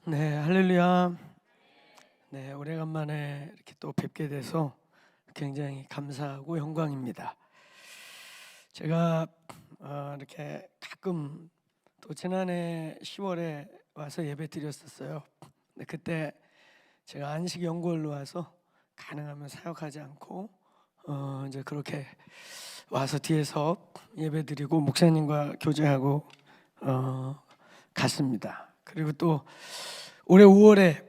네, 할렐루야. 네, 오래간만에 이렇게 또 뵙게 돼서 굉장히 감사하고 영광입니다. 제가 이렇게 가끔 또 지난해 10월에 와서 예배 드렸었어요. 근데 그때 제가 안식 연구원로 와서 가능하면 사역하지 않고 이제 그렇게 와서 뒤에서 예배 드리고 목사님과 교제하고 갔습니다. 그리고 또 올해 5월에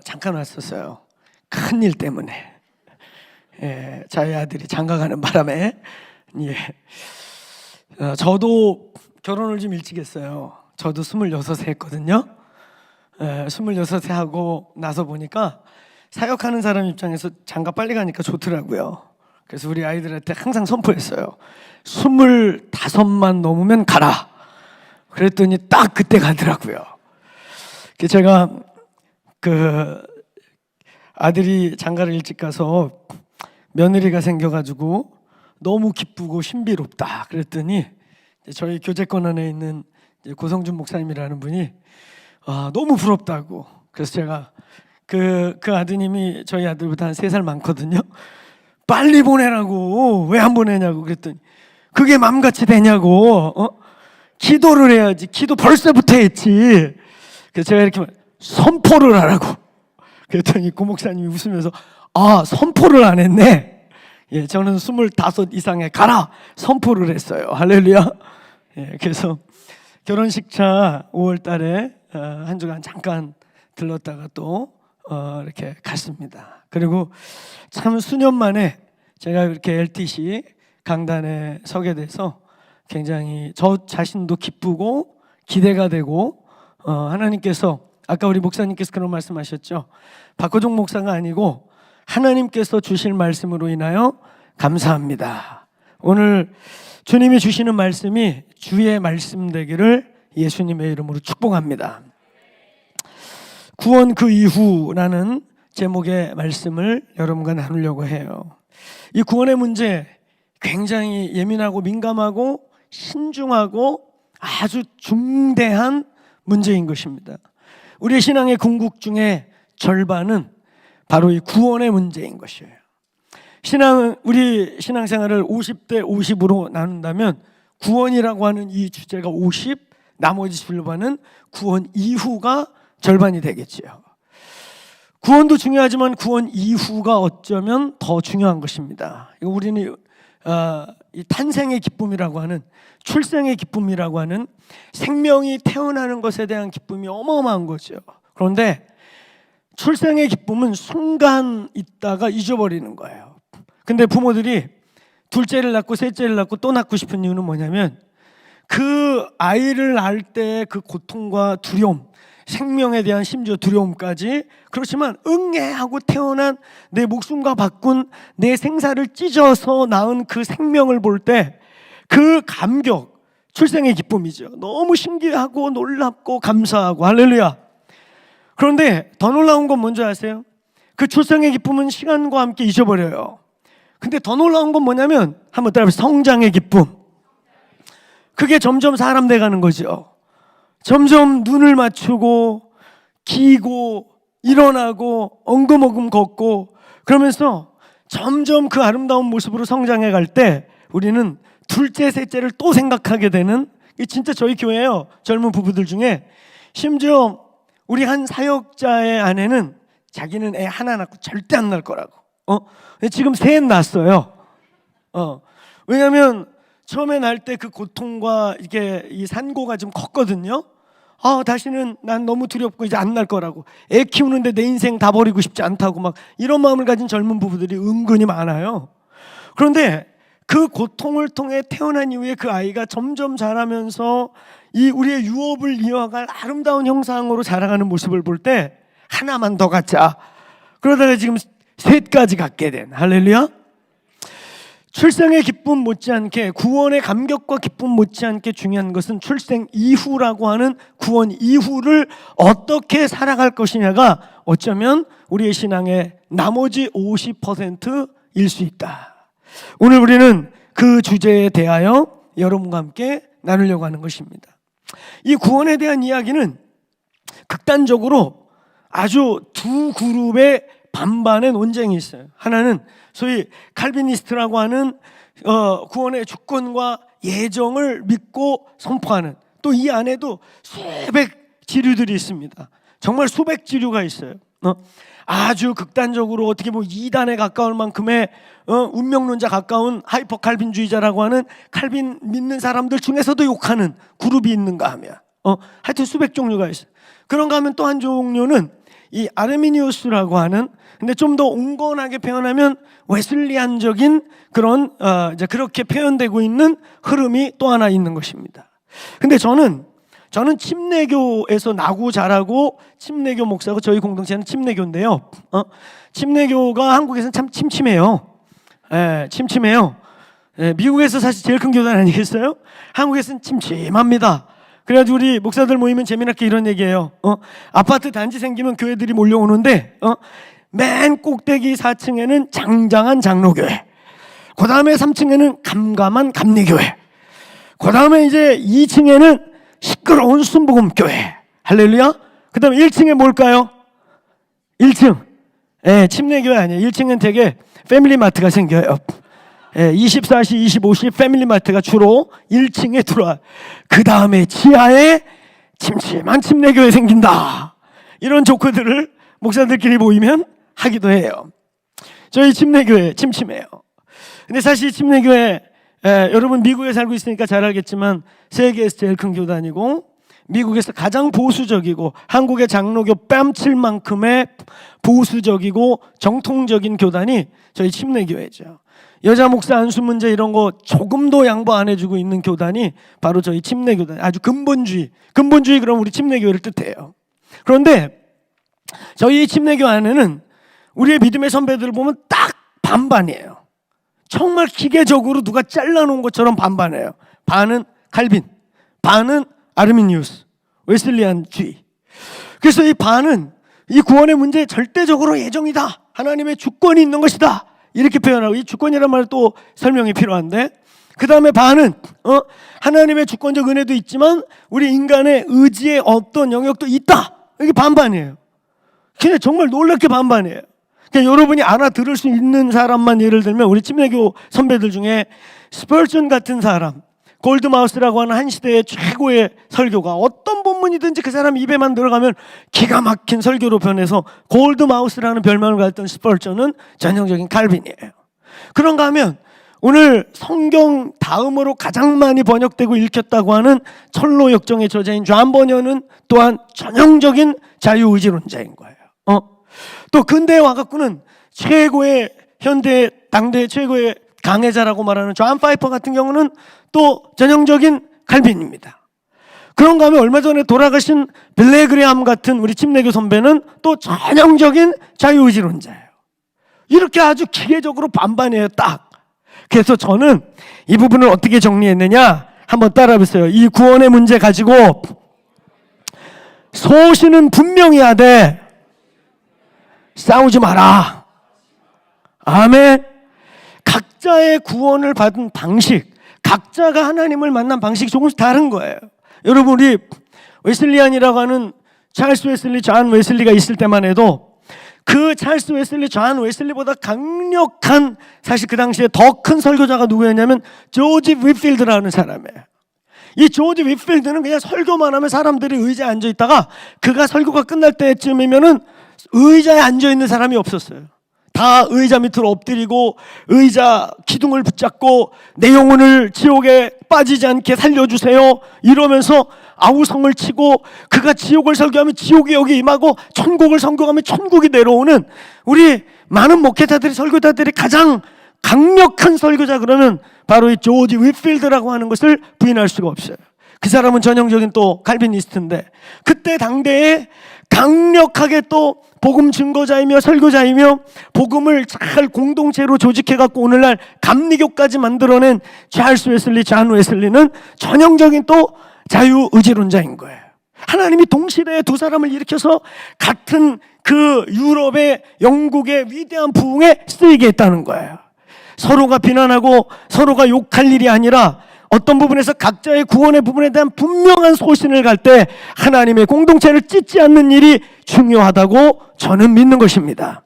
잠깐 왔었어요. 큰 일 때문에. 예, 저희 아들이 장가가는 바람에. 예. 저도 결혼을 좀 일찍 했어요. 저도 26에 했거든요. 26에 하고 나서 보니까 사역하는 사람 입장에서 장가 빨리 가니까 좋더라고요. 그래서 우리 아이들한테 항상 선포했어요. 25만 넘으면 가라. 그랬더니 딱 그때 가더라고요. 제가 그 아들이 장가를 일찍 가서 며느리가 생겨가지고 너무 기쁘고 신비롭다 그랬더니 저희 교제권 안에 있는 고성준 목사님이라는 분이 너무 부럽다고. 그래서 제가 그 아드님이 저희 아들보다 한 3살 많거든요. 빨리 보내라고. 왜 안 보내냐고 그랬더니 그게 맘같이 되냐고. 기도를 해야지. 기도 벌써부터 했지. 그래서 제가 이렇게 선포를 하라고. 그랬더니 고 목사님이 웃으면서 선포를 안 했네. 예, 저는 25 이상에 가라 선포를 했어요. 할렐루야. 예, 그래서 결혼식차 5월 달에 한 주간 잠깐 들렀다가 또 이렇게 갔습니다. 그리고 참 수년 만에 제가 이렇게 LTC 강단에 서게 돼서 굉장히 저 자신도 기쁘고 기대가 되고 하나님께서 아까 우리 목사님께서 그런 말씀하셨죠. 박호종 목사가 아니고 하나님께서 주실 말씀으로 인하여 감사합니다. 오늘 주님이 주시는 말씀이 주의 말씀 되기를 예수님의 이름으로 축복합니다. 구원 그 이후라는 제목의 말씀을 여러분과 나누려고 해요. 이 구원의 문제 굉장히 예민하고 민감하고 신중하고 아주 중대한 문제인 것입니다. 우리의 신앙의 궁극 중에 절반은 바로 이 구원의 문제인 것이에요. 우리 신앙생활을 50대 50으로 나눈다면 구원이라고 하는 이 주제가 50, 나머지 절반은 구원 이후가 절반이 되겠지요. 구원도 중요하지만 구원 이후가 어쩌면 더 중요한 것입니다. 우리는 이 탄생의 기쁨이라고 하는, 출생의 기쁨이라고 하는 생명이 태어나는 것에 대한 기쁨이 어마어마한 거죠. 그런데 출생의 기쁨은 순간 있다가 잊어버리는 거예요. 근데 부모들이 둘째를 낳고 셋째를 낳고 또 낳고 싶은 이유는 뭐냐면 그 아이를 낳을 때 그 고통과 두려움, 생명에 대한 심지어 두려움까지, 그렇지만 응애하고 태어난 내 목숨과 바꾼 내 생사를 찢어서 낳은 그 생명을 볼 때 그 감격, 출생의 기쁨이죠. 너무 신기하고 놀랍고 감사하고. 할렐루야. 그런데 더 놀라운 건 뭔지 아세요? 그 출생의 기쁨은 시간과 함께 잊어버려요. 근데 더 놀라운 건 뭐냐면 한번 따라해보세요. 성장의 기쁨. 그게 점점 사람 돼가는 거죠. 점점 눈을 맞추고 기고 일어나고 엉금엉금 걷고 그러면서 점점 그 아름다운 모습으로 성장해 갈 때 우리는 둘째 셋째를 또 생각하게 되는, 이게 진짜 저희 교회예요. 젊은 부부들 중에 심지어 우리 한 사역자의 아내는 자기는 애 하나 낳고 절대 안 낳을 거라고. 지금 셋 낳았어요. 왜냐하면 처음에 낳을 때 그 고통과 이게 이 산고가 좀 컸거든요. 다시는 난 너무 두렵고 이제 안 낳을 거라고. 애 키우는데 내 인생 다 버리고 싶지 않다고 막 이런 마음을 가진 젊은 부부들이 은근히 많아요. 그런데 그 고통을 통해 태어난 이후에 그 아이가 점점 자라면서 이 우리의 유업을 이어갈 아름다운 형상으로 자라가는 모습을 볼 때 하나만 더 갖자. 그러다가 지금 셋까지 갖게 된. 할렐루야. 출생의 기쁨 못지않게, 구원의 감격과 기쁨 못지않게 중요한 것은 출생 이후라고 하는 구원 이후를 어떻게 살아갈 것이냐가 어쩌면 우리의 신앙의 나머지 50%일 수 있다. 오늘 우리는 그 주제에 대하여 여러분과 함께 나누려고 하는 것입니다. 이 구원에 대한 이야기는 극단적으로 아주 두 그룹의 반반의 논쟁이 있어요. 하나는 소위 칼비니스트라고 하는 구원의 주권과 예정을 믿고 선포하는, 또 이 안에도 수백 지류들이 있습니다. 정말 수백 지류가 있어요. 아주 극단적으로 어떻게 보면 이단에 가까울 만큼의 운명론자 가까운 하이퍼 칼빈주의자라고 하는 칼빈 믿는 사람들 중에서도 욕하는 그룹이 있는가 하면 하여튼 수백 종류가 있어요. 그런가 하면 또 한 종류는 이 아르미니우스라고 하는, 근데 좀 더 온건하게 표현하면 웨슬리안적인 그런 이제 그렇게 표현되고 있는 흐름이 또 하나 있는 것입니다. 근데 저는 침례교에서 나고 자라고 침례교 목사고, 저희 공동체는 침례교인데요. 침례교가 한국에서는 참 침침해요. 침침해요. 미국에서 사실 제일 큰 교단 아니겠어요? 한국에서는 침침합니다. 그래가지고 우리 목사들 모이면 재미나게 이런 얘기해요. 아파트 단지 생기면 교회들이 몰려오는데 맨 꼭대기 4층에는 장장한 장로교회, 그 다음에 3층에는 감감한 감리교회, 그 다음에 이제 2층에는 시끄러운 순복음교회, 할렐루야. 그 다음에 1층에 뭘까요? 1층 침례교회 아니에요. 1층은 되게 패밀리마트가 생겨요. 24시 25시 패밀리마트가 주로 1층에 들어와. 그 다음에 지하에 침침한 침례교회 생긴다. 이런 조커들을 목사들끼리 모이면 하기도 해요. 저희 침례교회 침침해요. 근데 사실 침례교회, 여러분 미국에 살고 있으니까 잘 알겠지만 세계에서 제일 큰 교단이고, 미국에서 가장 보수적이고, 한국의 장로교 뺨칠 만큼의 보수적이고 정통적인 교단이 저희 침례교회죠. 여자 목사 안수 문제 이런 거 조금도 양보 안 해주고 있는 교단이 바로 저희 침례교단. 아주 근본주의 그럼 우리 침례교회를 뜻해요. 그런데 저희 침례교 안에는 우리의 믿음의 선배들을 보면 딱 반반이에요. 정말 기계적으로 누가 잘라놓은 것처럼 반반이에요. 반은 칼빈, 반은 아르미니우스, 웨슬리안주의. 그래서 이 반은 이 구원의 문제에 절대적으로 예정이다, 하나님의 주권이 있는 것이다, 이렇게 표현하고, 이 주권이란 말 또 설명이 필요한데, 그 다음에 반은 하나님의 주권적 은혜도 있지만 우리 인간의 의지의 어떤 영역도 있다, 이게 반반이에요. 그냥 정말 놀랍게 반반이에요. 그러니까 여러분이 알아들을 수 있는 사람만 예를 들면 우리 침례교 선배들 중에 스펄전 같은 사람, 골드마우스라고 하는 한 시대의 최고의 설교가, 어떤 본문이든지 그 사람 입에만 들어가면 기가 막힌 설교로 변해서 골드마우스라는 별명을 가졌던 스펄전은 전형적인 칼빈이에요. 그런가 하면 오늘 성경 다음으로 가장 많이 번역되고 읽혔다고 하는 철로 역정의 저자인 존 버녀는 또한 전형적인 자유의지론자인 거예요. 또 근대에 와갖고는 최고의 현대 당대 최고의 강해자라고 말하는 존 파이퍼 같은 경우는 또 전형적인 칼빈입니다. 그런가 하면 얼마 전에 돌아가신 빌레그레함 같은 우리 침례교 선배는 또 전형적인 자유의지론자예요. 이렇게 아주 기계적으로 반반이에요, 딱. 그래서 저는 이 부분을 어떻게 정리했느냐, 한번 따라해보세요. 이 구원의 문제 가지고 소신은 분명히 하되 싸우지 마라. 아멘. 각자의 구원을 받은 방식, 각자가 하나님을 만난 방식이 조금씩 다른 거예요. 여러분, 우리 웨슬리안이라고 하는 찰스 웨슬리, 존 웨슬리가 있을 때만 해도 그 찰스 웨슬리, 존 웨슬리보다 강력한, 사실 그 당시에 더 큰 설교자가 누구였냐면 조지 윗필드라는 사람이에요. 이 조지 윗필드는 그냥 설교만 하면 사람들이 의자에 앉아 있다가 그가 설교가 끝날 때쯤이면은 의자에 앉아 있는 사람이 없었어요. 다 의자 밑으로 엎드리고 의자 기둥을 붙잡고 내 영혼을 지옥에 빠지지 않게 살려주세요 이러면서 아우성을 치고, 그가 지옥을 설교하면 지옥이 여기 임하고 천국을 선교하면 천국이 내려오는, 우리 많은 목회자들이, 설교자들이 가장 강력한 설교자 그러면 바로 이 조지 윗필드라고 하는 것을 부인할 수가 없어요. 그 사람은 전형적인 또 칼빈니스트인데, 그때 당대에 강력하게 또 복음 증거자이며 설교자이며 복음을 잘 공동체로 조직해갖고 오늘날 감리교까지 만들어낸 찰스 웨슬리, 존 웨슬리는 전형적인 또 자유의지론자인 거예요. 하나님이 동시대에 두 사람을 일으켜서 같은 그 유럽의 영국의 위대한 부흥에 쓰이게 했다는 거예요. 서로가 비난하고 서로가 욕할 일이 아니라 어떤 부분에서 각자의 구원의 부분에 대한 분명한 소신을 갈 때 하나님의 공동체를 찢지 않는 일이 중요하다고 저는 믿는 것입니다.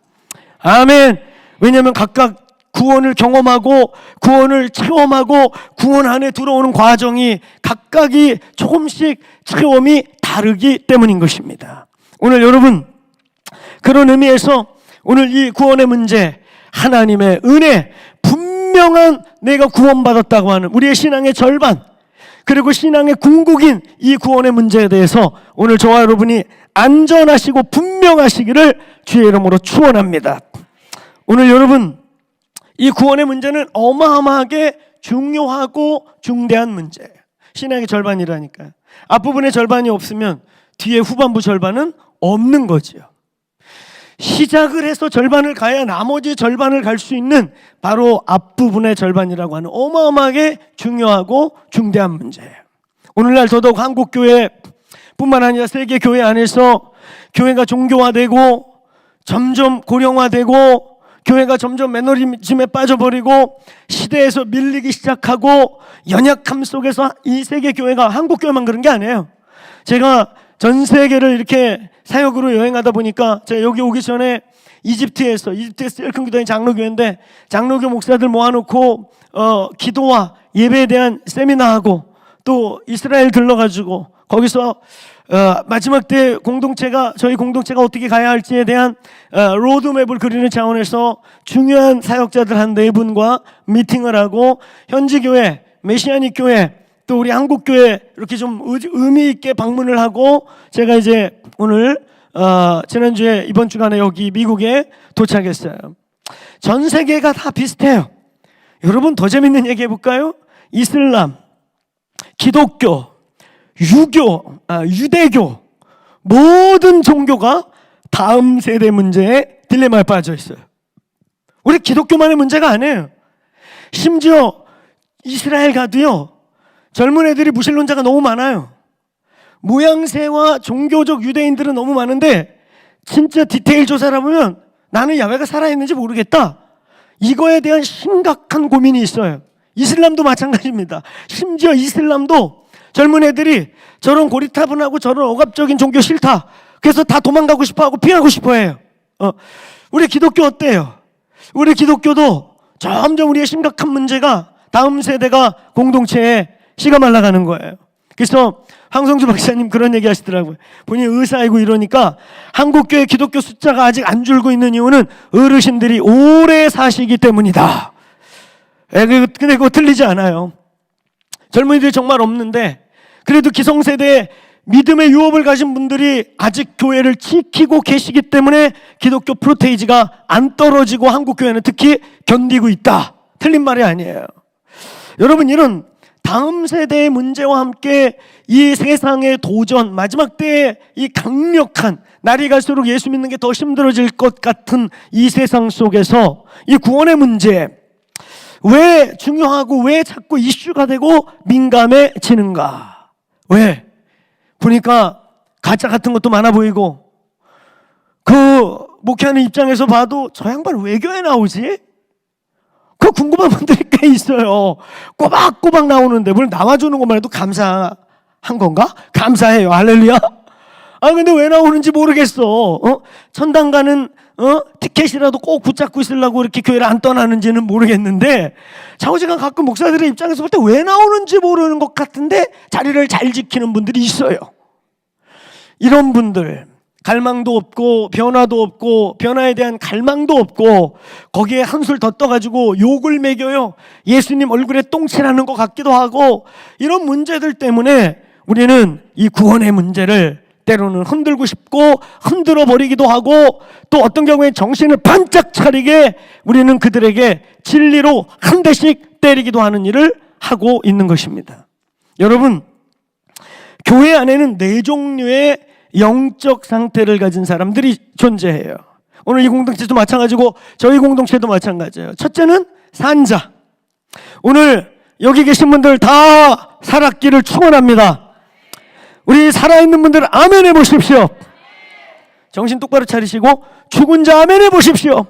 아멘. 왜냐하면 각각 구원을 경험하고 구원을 체험하고 구원 안에 들어오는 과정이 각각이 조금씩 체험이 다르기 때문인 것입니다. 오늘 여러분, 그런 의미에서 오늘 이 구원의 문제, 하나님의 은혜, 분명한 내가 구원받았다고 하는 우리의 신앙의 절반, 그리고 신앙의 궁극인 이 구원의 문제에 대해서 오늘 저와 여러분이 안전하시고 분명하시기를 주의 이름으로 축원합니다. 오늘 여러분, 이 구원의 문제는 어마어마하게 중요하고 중대한 문제예요. 신앙의 절반이라니까요. 앞부분의 절반이 없으면 뒤에 후반부 절반은 없는 거지요. 시작을 해서 절반을 가야 나머지 절반을 갈 수 있는 바로 앞부분의 절반이라고 하는 어마어마하게 중요하고 중대한 문제예요. 오늘날 더더욱 한국교회 뿐만 아니라 세계 교회 안에서 교회가 종교화되고 점점 고령화되고 교회가 점점 매너리즘에 빠져버리고 시대에서 밀리기 시작하고 연약함 속에서 이 세계 교회가 한국 교회만 그런 게 아니에요. 제가 전 세계를 이렇게 사역으로 여행하다 보니까 제가 여기 오기 전에 이집트에서 제일 큰 교단이 장로교회인데 장로교 목사들 모아놓고 기도와 예배에 대한 세미나하고 또 이스라엘 들러가지고 거기서 마지막 때 저희 공동체가 어떻게 가야 할지에 대한 로드맵을 그리는 차원에서 중요한 사역자들 한 4분과 미팅을 하고 현지 교회, 메시아닉 교회, 또 우리 한국 교회 이렇게 좀 의미 있게 방문을 하고 제가 이제 오늘 지난주에 이번 주간에 여기 미국에 도착했어요. 전 세계가 다 비슷해요. 여러분, 더 재밌는 얘기 해볼까요? 이슬람, 기독교, 유대교, 모든 종교가 다음 세대 문제에 딜레마에 빠져 있어요. 우리 기독교만의 문제가 아니에요. 심지어 이스라엘 가도요, 젊은 애들이 무신론자가 너무 많아요. 모양새와 종교적 유대인들은 너무 많은데 진짜 디테일 조사를 해보면 나는 야훼가 살아있는지 모르겠다. 이거에 대한 심각한 고민이 있어요. 이슬람도 마찬가지입니다. 심지어 이슬람도 젊은 애들이 저런 고리타분하고 저런 억압적인 종교 싫다. 그래서 다 도망가고 싶어하고 피하고 싶어해요. 우리 기독교 어때요? 우리 기독교도 점점 우리의 심각한 문제가 다음 세대가 공동체에 씨가 말라가는 거예요. 그래서 황성주 박사님 그런 얘기 하시더라고요. 본인이 의사이고 이러니까 한국교회 기독교 숫자가 아직 안 줄고 있는 이유는 어르신들이 오래 사시기 때문이다. 근데 그거 틀리지 않아요. 젊은이들이 정말 없는데 그래도 기성세대에 믿음의 유업을 가진 분들이 아직 교회를 지키고 계시기 때문에 기독교 프로테이지가 안 떨어지고 한국교회는 특히 견디고 있다. 틀린 말이 아니에요. 여러분, 이런 다음 세대의 문제와 함께 이 세상의 도전, 마지막 때의 이 강력한, 날이 갈수록 예수 믿는 게 더 힘들어질 것 같은 이 세상 속에서 이 구원의 문제, 왜 중요하고 왜 자꾸 이슈가 되고 민감해지는가? 왜? 보니까 가짜 같은 것도 많아 보이고, 그 목회하는 입장에서 봐도 저 양반 왜 교회 나오지? 그 궁금한 분들이 꽤 있어요. 꼬박꼬박 나오는데 물론 나와주는 것만 해도 감사한 건가? 감사해요. 할렐루야. 근데 왜 나오는지 모르겠어. 천당 가는 티켓이라도 꼭 붙잡고 있으려고 이렇게 교회를 안 떠나는지는 모르겠는데 좌우지간 가끔 목사들의 입장에서 볼 때 왜 나오는지 모르는 것 같은데 자리를 잘 지키는 분들이 있어요. 이런 분들, 갈망도 없고 변화도 없고 변화에 대한 갈망도 없고 거기에 한술 더 떠가지고 욕을 매겨요. 예수님 얼굴에 똥칠하는 것 같기도 하고 이런 문제들 때문에 우리는 이 구원의 문제를 때로는 흔들고 싶고 흔들어 버리기도 하고 또 어떤 경우에 정신을 반짝 차리게 우리는 그들에게 진리로 한 대씩 때리기도 하는 일을 하고 있는 것입니다. 여러분, 교회 안에는 4종류의 영적 상태를 가진 사람들이 존재해요. 오늘 이 공동체도 마찬가지고 저희 공동체도 마찬가지예요. 첫째는 산자. 오늘 여기 계신 분들 다 살았기를 축원합니다. 우리 살아있는 분들 아멘 해보십시오. 정신 똑바로 차리시고 죽은 자 아멘 해보십시오.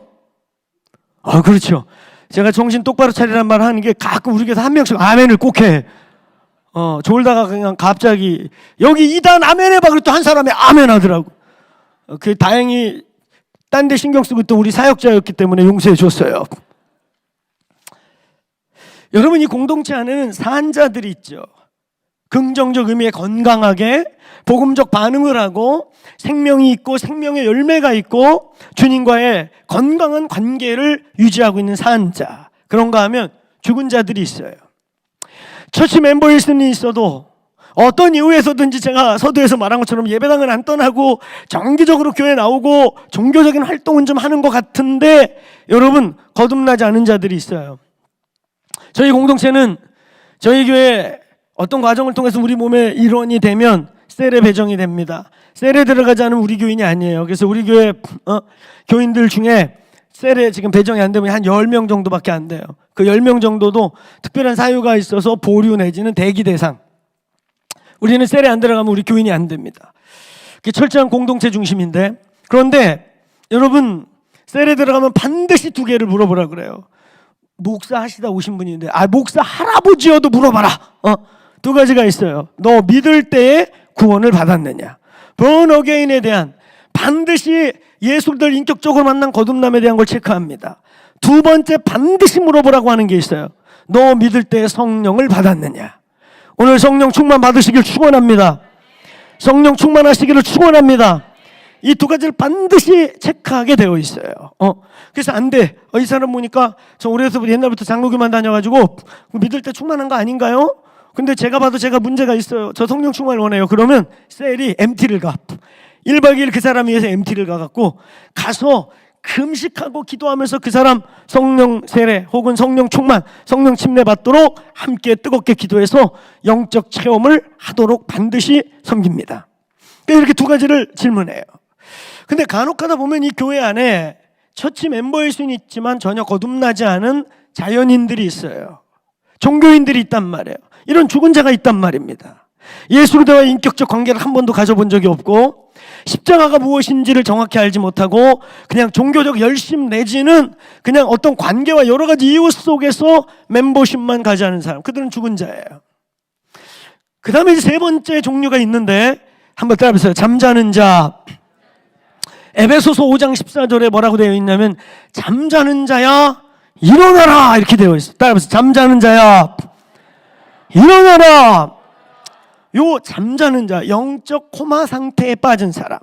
그렇죠. 제가 정신 똑바로 차리란 말 하는 게 가끔 우리 교회에서 한 명씩 아멘을 꼭 해. 졸다가 그냥 갑자기 여기 2단 아멘 해봐. 그랬더니 한 사람이 아멘 하더라고. 그 다행히 딴 데 신경 쓰고 또 우리 사역자였기 때문에 용서해 줬어요. 여러분, 이 공동체 안에는 산자들이 있죠. 긍정적 의미의 건강하게 복음적 반응을 하고 생명이 있고 생명의 열매가 있고 주님과의 건강한 관계를 유지하고 있는 산자. 그런가 하면 죽은 자들이 있어요. 처치 멤버일 수는 있어도 어떤 이유에서든지 제가 서두에서 말한 것처럼 예배당은 안 떠나고 정기적으로 교회 나오고 종교적인 활동은 좀 하는 것 같은데 여러분, 거듭나지 않은 자들이 있어요. 저희 공동체는 저희 교회 어떤 과정을 통해서 우리 몸의 일원이 되면 셀에 배정이 됩니다. 셀에 들어가지 않은 우리 교인이 아니에요. 그래서 우리 교회 교인들 중에 셀에 지금 배정이 안 되면 한 10명 정도밖에 안 돼요. 그 10명 정도도 특별한 사유가 있어서 보류 내지는 대기 대상. 우리는 셀에 안 들어가면 우리 교인이 안 됩니다. 그게 철저한 공동체 중심인데, 그런데 여러분, 셀에 들어가면 반드시 2개를 물어보라 그래요. 목사 하시다 오신 분인데, 목사 할아버지여도 물어봐라. 2가지가 있어요. 너 믿을 때에 구원을 받았느냐. born again에 대한, 반드시 예수를 인격적으로 만난 거듭남에 대한 걸 체크합니다. 2번째, 반드시 물어보라고 하는 게 있어요. 너 믿을 때에 성령을 받았느냐. 오늘 성령 충만 받으시길 축원합니다. 성령 충만하시기를 축원합니다. 이 2가지를 반드시 체크하게 되어 있어요. 그래서 안 돼. 이 사람 보니까 저 오래서부터 옛날부터 장로교만 다녀가지고 믿을 때 충만한 거 아닌가요? 근데 제가 봐도 제가 문제가 있어요. 저 성령 충만을 원해요. 그러면 셀이 MT를 가. 1박 2일 그 사람 위해서 MT를 가갖고 가서 금식하고 기도하면서 그 사람 성령 세례 혹은 성령 충만, 성령 침례 받도록 함께 뜨겁게 기도해서 영적 체험을 하도록 반드시 섬깁니다. 이렇게 2가지를 질문해요. 근데 간혹 가다 보면 이 교회 안에 처치 멤버일 수는 있지만 전혀 거듭나지 않은 자연인들이 있어요. 종교인들이 있단 말이에요. 이런 죽은 자가 있단 말입니다. 예수로와의 인격적 관계를 한 번도 가져본 적이 없고 십자가가 무엇인지를 정확히 알지 못하고 그냥 종교적 열심 내지는 그냥 어떤 관계와 여러 가지 이유 속에서 멤버십만 가지하는 사람, 그들은 죽은 자예요. 그 다음에 이제 3번째 종류가 있는데 한번 따라해보세요. 잠자는 자. 에베소서 5장 14절에 뭐라고 되어 있냐면 잠자는 자야 일어나라 이렇게 되어 있어요. 따라해보세요. 잠자는 자야 일어나라. 요 잠자는 자, 영적 코마 상태에 빠진 사람.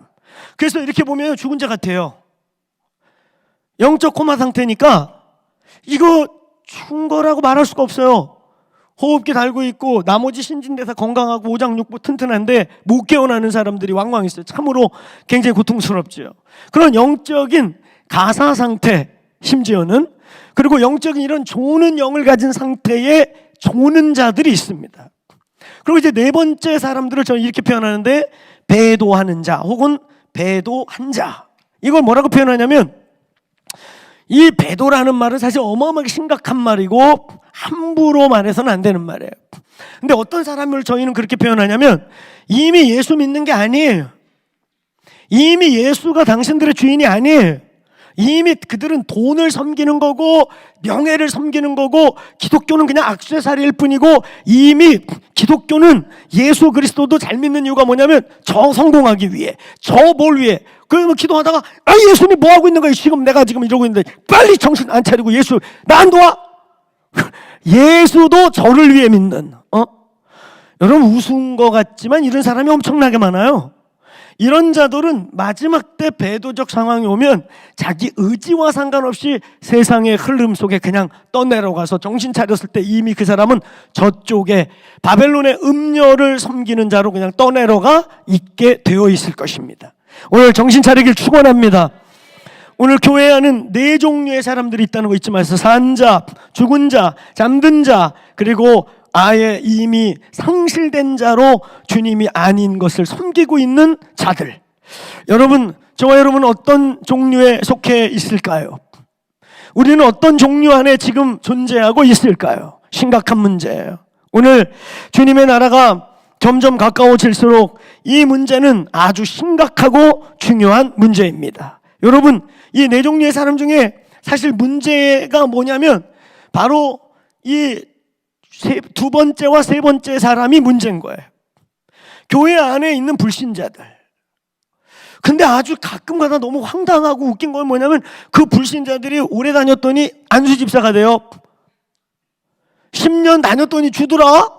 그래서 이렇게 보면 죽은 자 같아요. 영적 코마 상태니까 이거 죽은 거라고 말할 수가 없어요. 호흡기 달고 있고 나머지 신진대사 건강하고 오장육부 튼튼한데 못 깨어나는 사람들이 왕왕 있어요. 참으로 굉장히 고통스럽죠. 그런 영적인 가사 상태, 심지어는, 그리고 영적인 이런 조는 영을 가진 상태에 조는 자들이 있습니다. 그리고 이제 4번째 사람들을 저는 이렇게 표현하는데 배도하는 자 혹은 배도한 자. 이걸 뭐라고 표현하냐면 이 배도라는 말은 사실 어마어마하게 심각한 말이고 함부로 말해서는 안 되는 말이에요. 근데 어떤 사람을 저희는 그렇게 표현하냐면 이미 예수 믿는 게 아니에요. 이미 예수가 당신들의 주인이 아니에요. 이미 그들은 돈을 섬기는 거고 명예를 섬기는 거고 기독교는 그냥 액세서리일 뿐이고 이미 기독교는 예수 그리스도도 잘 믿는 이유가 뭐냐면 저 성공하기 위해, 저 뭘 위해. 그러면 기도하다가 예수님 뭐 하고 있는 거예요? 지금 내가 지금 이러고 있는데 빨리 정신 안 차리고 예수 나 안 도와. 예수도 저를 위해 믿는. 여러분 우스운 것 같지만 이런 사람이 엄청나게 많아요. 이런 자들은 마지막 때 배도적 상황이 오면 자기 의지와 상관없이 세상의 흐름 속에 그냥 떠내려가서 정신 차렸을 때 이미 그 사람은 저쪽에 바벨론의 음녀를 섬기는 자로 그냥 떠내려가 있게 되어 있을 것입니다. 오늘 정신 차리길 축원합니다. 오늘 교회 안은 4종류의 사람들이 있다는 거 잊지 마세요. 산 자, 죽은 자, 잠든 자, 그리고 아예 이미 상실된 자로 주님이 아닌 것을 섬기고 있는 자들. 여러분, 저와 여러분은 어떤 종류에 속해 있을까요? 우리는 어떤 종류 안에 지금 존재하고 있을까요? 심각한 문제예요. 오늘 주님의 나라가 점점 가까워질수록 이 문제는 아주 심각하고 중요한 문제입니다. 여러분, 이 4종류의 사람 중에 사실 문제가 뭐냐면 바로 이 두 번째와 세 번째 사람이 문제인 거예요. 교회 안에 있는 불신자들. 근데 아주 가끔가다 너무 황당하고 웃긴 건 뭐냐면 그 불신자들이 오래 다녔더니 안수 집사가 돼요. 10년 다녔더니 주더라.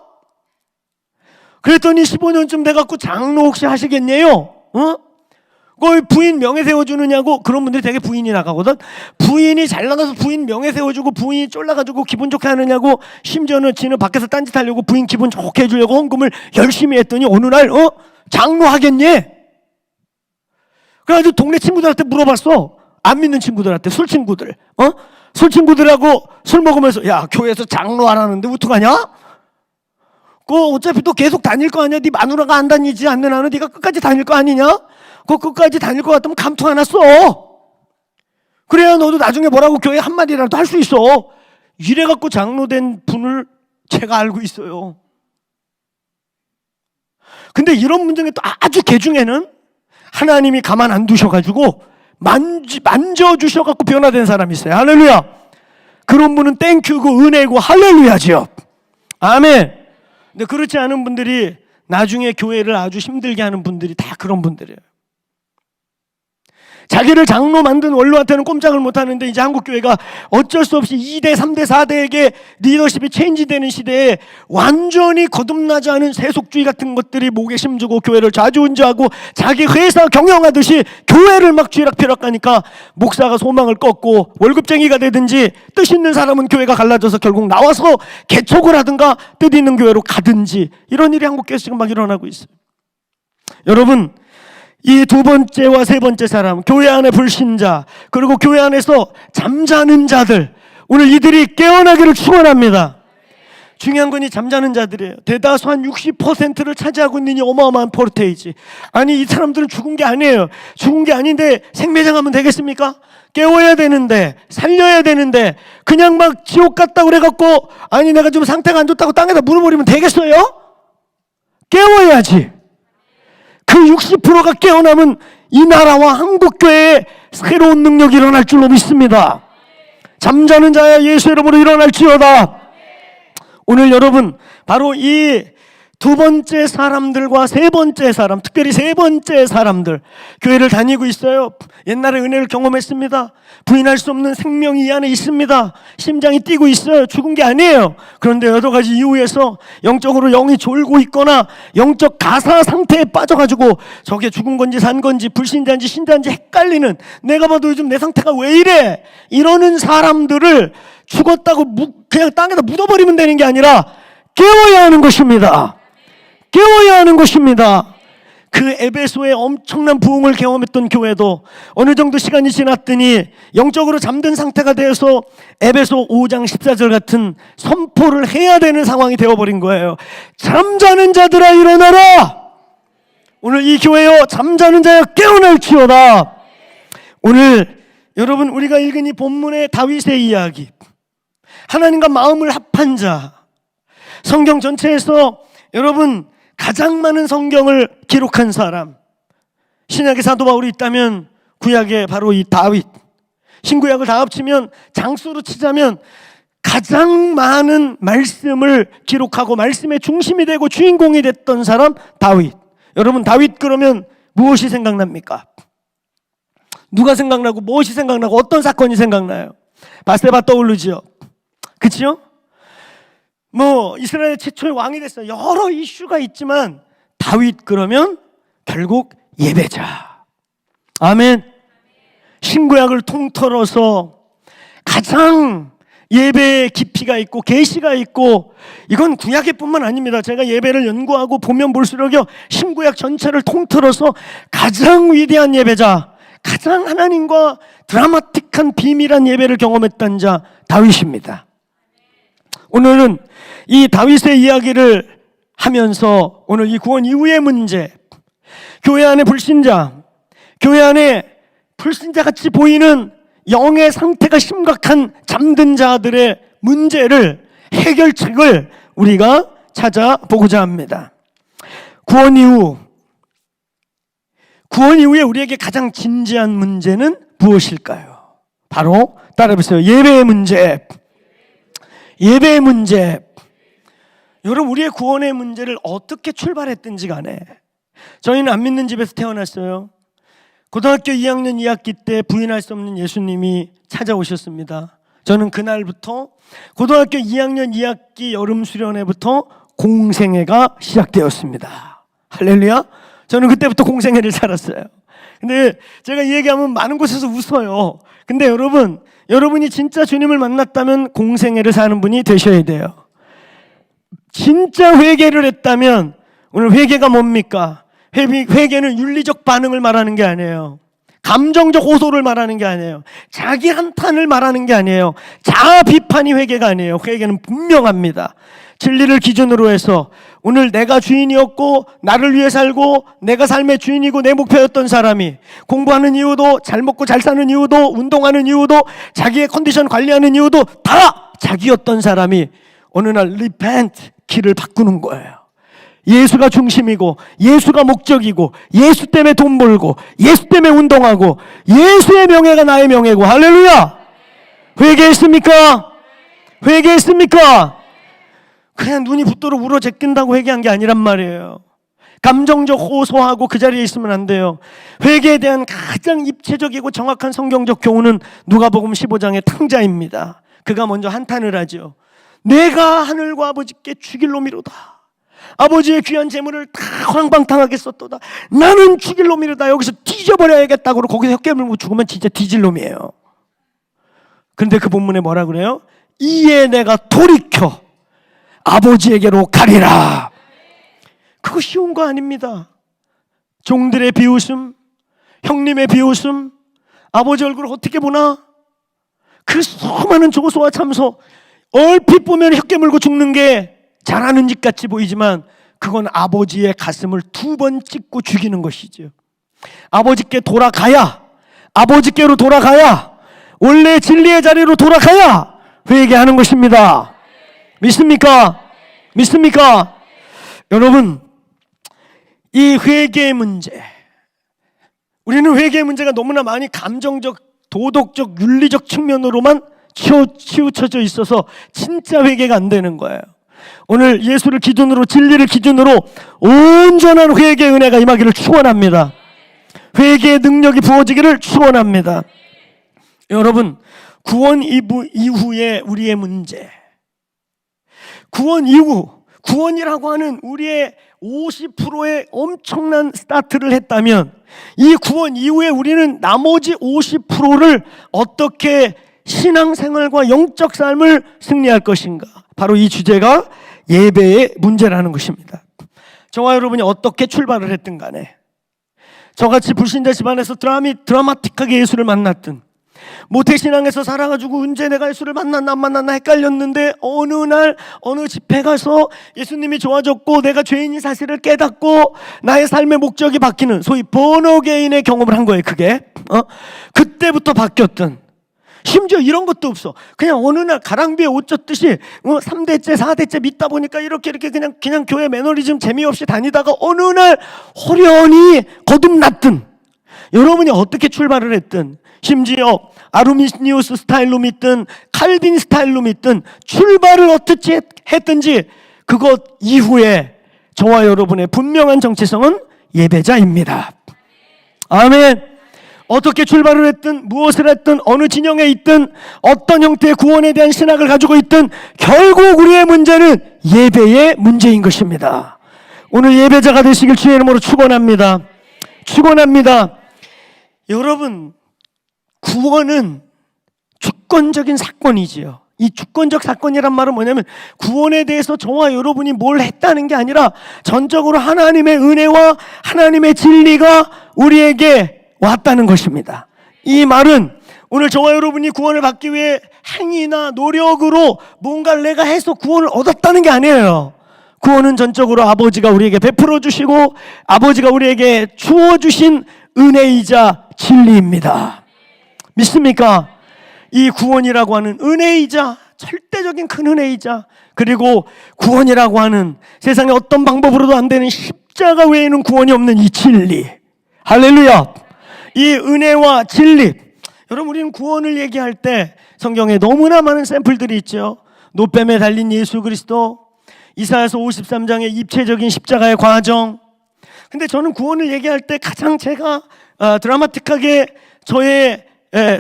그랬더니 15년쯤 돼갖고 장로 혹시 하시겠네요. 거기 부인 명예 세워주느냐고. 그런 분들이 되게 부인이 나가거든. 부인이 잘 나가서 부인 명예 세워주고 부인이 쫄라가지고 기분 좋게 하느냐고. 심지어는 지는 밖에서 딴짓 하려고 부인 기분 좋게 해주려고 헌금을 열심히 했더니 어느 날 장로 하겠니? 그래가지고 동네 친구들한테 물어봤어. 안 믿는 친구들한테. 술 친구들하고 술 먹으면서 야, 교회에서 장로 하라는데 어떡하냐? 어차피 또 계속 다닐 거 아니야. 네 마누라가 안 다니지 않는 한은 네가 끝까지 다닐 거 아니냐? 끝까지 다닐 것 같으면 감투 하나 써. 그래야 너도 나중에 뭐라고 교회 한마디라도 할 수 있어. 이래갖고 장로 된 분을 제가 알고 있어요. 근데 이런 분 중에 또 아주 개중에는 하나님이 가만 안 두셔가지고 만져주셔갖고 변화된 사람이 있어요. 할렐루야. 그런 분은 땡큐고 은혜고 할렐루야죠. 아멘. 근데 그렇지 않은 분들이 나중에 교회를 아주 힘들게 하는 분들이 다 그런 분들이에요. 자기를 장로 만든 원로한테는 꼼짝을 못하는데 이제 한국교회가 어쩔 수 없이 2대, 3대, 4대에게 리더십이 체인지되는 시대에 완전히 거듭나지 않은 세속주의 같은 것들이 목에 심주고 교회를 좌지우지하고 자기 회사 경영하듯이 교회를 막 쥐락펴락 하니까 목사가 소망을 꺾고 월급쟁이가 되든지 뜻 있는 사람은 교회가 갈라져서 결국 나와서 개척을 하든가 뜻 있는 교회로 가든지 이런 일이 한국교회에서 지금 막 일어나고 있어요. 여러분, 이 두 번째와 세 번째 사람, 교회 안의 불신자, 그리고 교회 안에서 잠자는 자들, 오늘 이들이 깨어나기를 축원합니다. 중요한 건 이 잠자는 자들이에요. 대다수 한 60%를 차지하고 있는 이 어마어마한 포르테이지. 아니, 이 사람들은 죽은 게 아니에요. 죽은 게 아닌데 생매장하면 되겠습니까? 깨워야 되는데, 살려야 되는데, 그냥 막 지옥 갔다 그래갖고 아니 내가 좀 상태가 안 좋다고 땅에다 물어버리면 되겠어요? 깨워야지. 그 60%가 깨어나면 이 나라와 한국교회에 새로운 능력이 일어날 줄로 믿습니다. 잠자는 자야 예수 이름으로 일어날지어다. 오늘 여러분 바로 이 두 번째 사람들과 세 번째 사람, 특별히 세 번째 사람들 교회를 다니고 있어요. 옛날에 은혜를 경험했습니다. 부인할 수 없는 생명이 이 안에 있습니다. 심장이 뛰고 있어요. 죽은 게 아니에요. 그런데 여러 가지 이유에서 영적으로 영이 졸고 있거나 영적 가사 상태에 빠져가지고 저게 죽은 건지 산 건지 불신자인지 신자인지 헷갈리는, 내가 봐도 요즘 내 상태가 왜 이래? 이러는 사람들을 죽었다고 그냥 땅에다 묻어버리면 되는 게 아니라 깨워야 하는 것입니다. 깨워야 하는 것입니다. 그 에베소의 엄청난 부흥을 경험했던 교회도 어느 정도 시간이 지났더니 영적으로 잠든 상태가 되어서 에베소 5장 14절 같은 선포를 해야 되는 상황이 되어버린 거예요. 잠자는 자들아 일어나라. 오늘 이 교회여 잠자는 자여 깨어날지어다. 오늘 여러분 우리가 읽은 이 본문의 다윗의 이야기, 하나님과 마음을 합한 자, 성경 전체에서 여러분 가장 많은 성경을 기록한 사람, 신약의 사도 바울이 있다면 구약에 바로 이 다윗, 신구약을 다 합치면 장수로 치자면 가장 많은 말씀을 기록하고 말씀의 중심이 되고 주인공이 됐던 사람 다윗. 여러분 다윗 그러면 무엇이 생각납니까? 누가 생각나고 무엇이 생각나고 어떤 사건이 생각나요? 바세바 떠오르죠. 그치요? 이스라엘 최초의 왕이 됐어요. 여러 이슈가 있지만 다윗 그러면 결국 예배자. 아멘. 신구약을 통틀어서 가장 예배의 깊이가 있고 계시가 있고, 이건 구약의 뿐만 아닙니다. 제가 예배를 연구하고 보면 볼수록요 신구약 전체를 통틀어서 가장 위대한 예배자, 가장 하나님과 드라마틱한 비밀한 예배를 경험했던 자 다윗입니다. 오늘은 이 다윗의 이야기를 하면서 오늘 이 구원 이후의 문제, 교회 안의 불신자, 교회 안에 불신자같이 보이는 영의 상태가 심각한 잠든 자들의 문제를, 해결책을 우리가 찾아보고자 합니다. 구원 이후에 우리에게 가장 진지한 문제는 무엇일까요? 바로 따라해보세요. 예배의 문제. 예배의 문제. 여러분, 우리의 구원의 문제를 어떻게 출발했든지 간에 저희는 안 믿는 집에서 태어났어요. 고등학교 2학년 2학기 때 부인할 수 없는 예수님이 찾아오셨습니다. 저는 그날부터 고등학교 2학년 2학기 여름 수련회부터 공생애가 시작되었습니다. 할렐루야. 저는 그때부터 공생애를 살았어요. 근데 제가 이 얘기하면 많은 곳에서 웃어요. 근데 여러분이 진짜 주님을 만났다면 공생애를 사는 분이 되셔야 돼요. 진짜 회개를 했다면, 오늘 회개가 뭡니까? 회개는 윤리적 반응을 말하는 게 아니에요. 감정적 호소를 말하는 게 아니에요. 자기 한탄을 말하는 게 아니에요. 자아 비판이 회개가 아니에요. 회개는 분명합니다. 진리를 기준으로 해서 오늘 내가 주인이었고 나를 위해 살고 내가 삶의 주인이고 내 목표였던 사람이 공부하는 이유도, 잘 먹고 잘 사는 이유도, 운동하는 이유도, 자기의 컨디션 관리하는 이유도 다 자기였던 사람이 어느 날 repent, 길을 바꾸는 거예요. 예수가 중심이고 예수가 목적이고 예수 때문에 돈 벌고 예수 때문에 운동하고 예수의 명예가 나의 명예고. 할렐루야. 회개했습니까? 회개했습니까? 그냥 눈이 붓도록 울어 제낀다고 회개한 게 아니란 말이에요. 감정적 호소하고 그 자리에 있으면 안 돼요. 회개에 대한 가장 입체적이고 정확한 성경적 교훈은 누가복음 15장의 탕자입니다. 그가 먼저 한탄을 하죠. 내가 하늘과 아버지께 죽일 놈이로다. 아버지의 귀한 재물을 다 황방탕하게 썼도다. 나는 죽일 놈이로다. 여기서 뒤져버려야겠다고 거기서 혀 깨물고 죽으면 진짜 뒤질 놈이에요. 그런데 그 본문에 뭐라 그래요? 이에 내가 돌이켜 아버지에게로 가리라. 그거 쉬운 거 아닙니다. 종들의 비웃음, 형님의 비웃음, 아버지 얼굴을 어떻게 보나? 그 수많은 조소와 참소, 얼핏 보면 혀 깨물고 죽는 게 잘하는 짓 같이 보이지만 그건 아버지의 가슴을 2번 찍고 죽이는 것이죠. 아버지께 돌아가야, 아버지께로 돌아가야, 원래 진리의 자리로 돌아가야 회개하는 것입니다. 믿습니까? 믿습니까? 여러분, 이 회개의 문제, 우리는 회개의 문제가 너무나 많이 감정적, 도덕적, 윤리적 측면으로만 치우쳐져 있어서 진짜 회개가 안 되는 거예요. 오늘 예수를 기준으로, 진리를 기준으로 온전한 회개의 은혜가 임하기를 축원합니다. 회개의 능력이 부어지기를 축원합니다. 여러분, 구원 이후의 우리의 문제, 구원 이후, 구원이라고 하는 우리의 50%의 엄청난 스타트를 했다면 이 구원 이후에 우리는 나머지 50%를 어떻게 신앙생활과 영적 삶을 승리할 것인가? 바로 이 주제가 예배의 문제라는 것입니다. 저와 여러분이 어떻게 출발을 했든 간에, 저같이 불신자 집안에서 드라마틱하게 예수를 만났든, 모태신앙에서 살아가지고 언제 내가 예수를 만났나 안 만났나 헷갈렸는데 어느 날 어느 집회 가서 예수님이 좋아졌고 내가 죄인인 사실을 깨닫고 나의 삶의 목적이 바뀌는 소위 번어게인의 경험을 한 거예요. 그게 그때부터 바뀌었던, 심지어 이런 것도 없어. 그냥 어느 날 가랑비에 옷 젖듯이 3대째 4대째 믿다 보니까 이렇게 그냥 교회 매너리즘 재미없이 다니다가 어느 날 호련히 거듭났든, 여러분이 어떻게 출발을 했든, 심지어 아르미니우스 스타일로 믿든 칼빈 스타일로 믿든 출발을 어떻게 했든지 그것 이후에 저와 여러분의 분명한 정체성은 예배자입니다. 아멘. 어떻게 출발을 했든, 무엇을 했든, 어느 진영에 있든, 어떤 형태의 구원에 대한 신학을 가지고 있든 결국 우리의 문제는 예배의 문제인 것입니다. 오늘 예배자가 되시길 주의 이름으로 축원합니다. 축원합니다. 여러분, 구원은 주권적인 사건이지요. 이 주권적 사건이란 말은 뭐냐면 구원에 대해서 저와 여러분이 뭘 했다는 게 아니라 전적으로 하나님의 은혜와 하나님의 진리가 우리에게 왔다는 것입니다. 이 말은 오늘 저와 여러분이 구원을 받기 위해 행위나 노력으로 뭔가를 내가 해서 구원을 얻었다는 게 아니에요. 구원은 전적으로 아버지가 우리에게 베풀어 주시고 아버지가 우리에게 주어 주신 은혜이자 진리입니다. 믿습니까? 이 구원이라고 하는 은혜이자 절대적인 큰 은혜이자, 그리고 구원이라고 하는 세상에 어떤 방법으로도 안 되는 십자가 외에는 구원이 없는 이 진리, 할렐루야! 이 은혜와 진리, 여러분, 우리는 구원을 얘기할 때 성경에 너무나 많은 샘플들이 있죠. 노뱀에 달린 예수 그리스도, 이사야서 53장의 입체적인 십자가의 과정. 근데 저는 구원을 얘기할 때 가장 제가 드라마틱하게 저의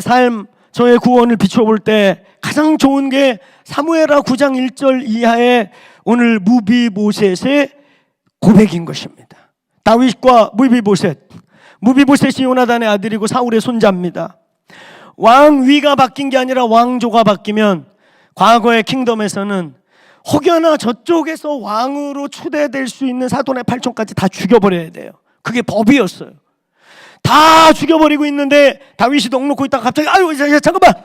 삶, 저의 구원을 비춰볼 때 가장 좋은 게 사무엘하 9장 1절 이하의 오늘 무비보셋의 고백인 것입니다. 다윗과 무비보셋이 요나단의 아들이고 사울의 손자입니다. 왕위가 바뀐 게 아니라 왕조가 바뀌면 과거의 킹덤에서는 혹여나 저쪽에서 왕으로 추대될 수 있는 사돈의 8촌까지 다 죽여버려야 돼요. 그게 법이었어요. 다 죽여버리고 있는데 다윗이 넋놓고 있다가 갑자기 아유 잠깐만,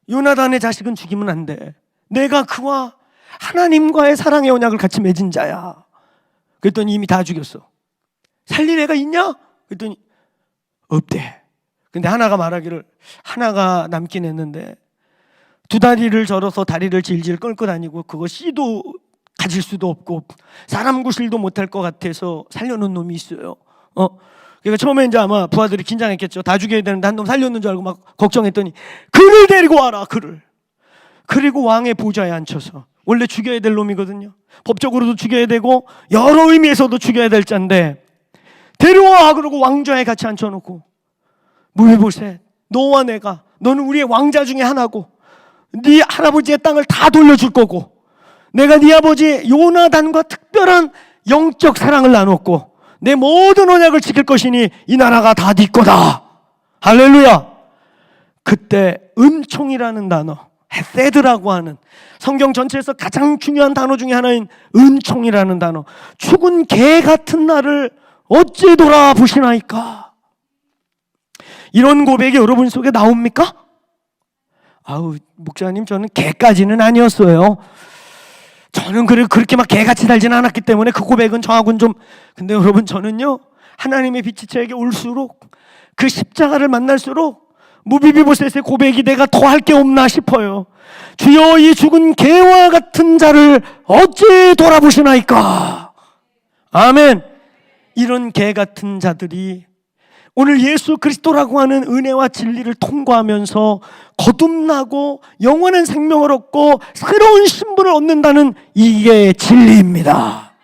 요나단의 자식은 죽이면 안 돼. 내가 그와 하나님과의 사랑의 언약을 같이 맺은 자야. 그랬더니 이미 다 죽였어. 살릴 애가 있냐? 그랬더니 없대. 근데 하나가 말하기를 하나가 남긴 했는데 두 다리를 절어서 다리를 질질 끌고 다니고 그거 씨도 가질 수도 없고 사람 구실도 못할 것 같아서 살려놓은 놈이 있어요. 그러니까 처음에 이제 아마 부하들이 긴장했겠죠. 다 죽여야 되는데 한 놈 살렸는 줄 알고 막 걱정했더니 그를 데리고 와라, 그를. 그리고 왕의 보좌에 앉혀서, 원래 죽여야 될 놈이거든요. 법적으로도 죽여야 되고 여러 의미에서도 죽여야 될 자인데 데려와, 그러고 왕좌에 같이 앉혀놓고 무비보셋, 너와 내가, 너는 우리의 왕자 중에 하나고 네 할아버지의 땅을 다 돌려줄 거고 내가 네 아버지 요나단과 특별한 영적 사랑을 나눴고 내 모든 언약을 지킬 것이니 이 나라가 다 네 거다. 할렐루야. 그때 은총이라는 단어, 헤세드라고 하는 성경 전체에서 가장 중요한 단어 중에 하나인 은총이라는 단어, 죽은 개 같은 나를 어찌 돌아보시나이까. 이런 고백이 여러분 속에 나옵니까? 아우, 목사님, 저는 개까지는 아니었어요. 저는 그렇게 막 개같이 살지는 않았기 때문에 그 고백은 저하고는 좀. 근데 여러분, 저는요, 하나님의 빛이 저에게 올수록, 그 십자가를 만날수록 무비보셋의 고백이 내가 더 할 게 없나 싶어요. 주여, 이 죽은 개와 같은 자를 어찌 돌아보시나이까. 아멘. 이런 개 같은 자들이 오늘 예수 그리스도라고 하는 은혜와 진리를 통과하면서 거듭나고 영원한 생명을 얻고 새로운 신분을 얻는다는 이게 진리입니다.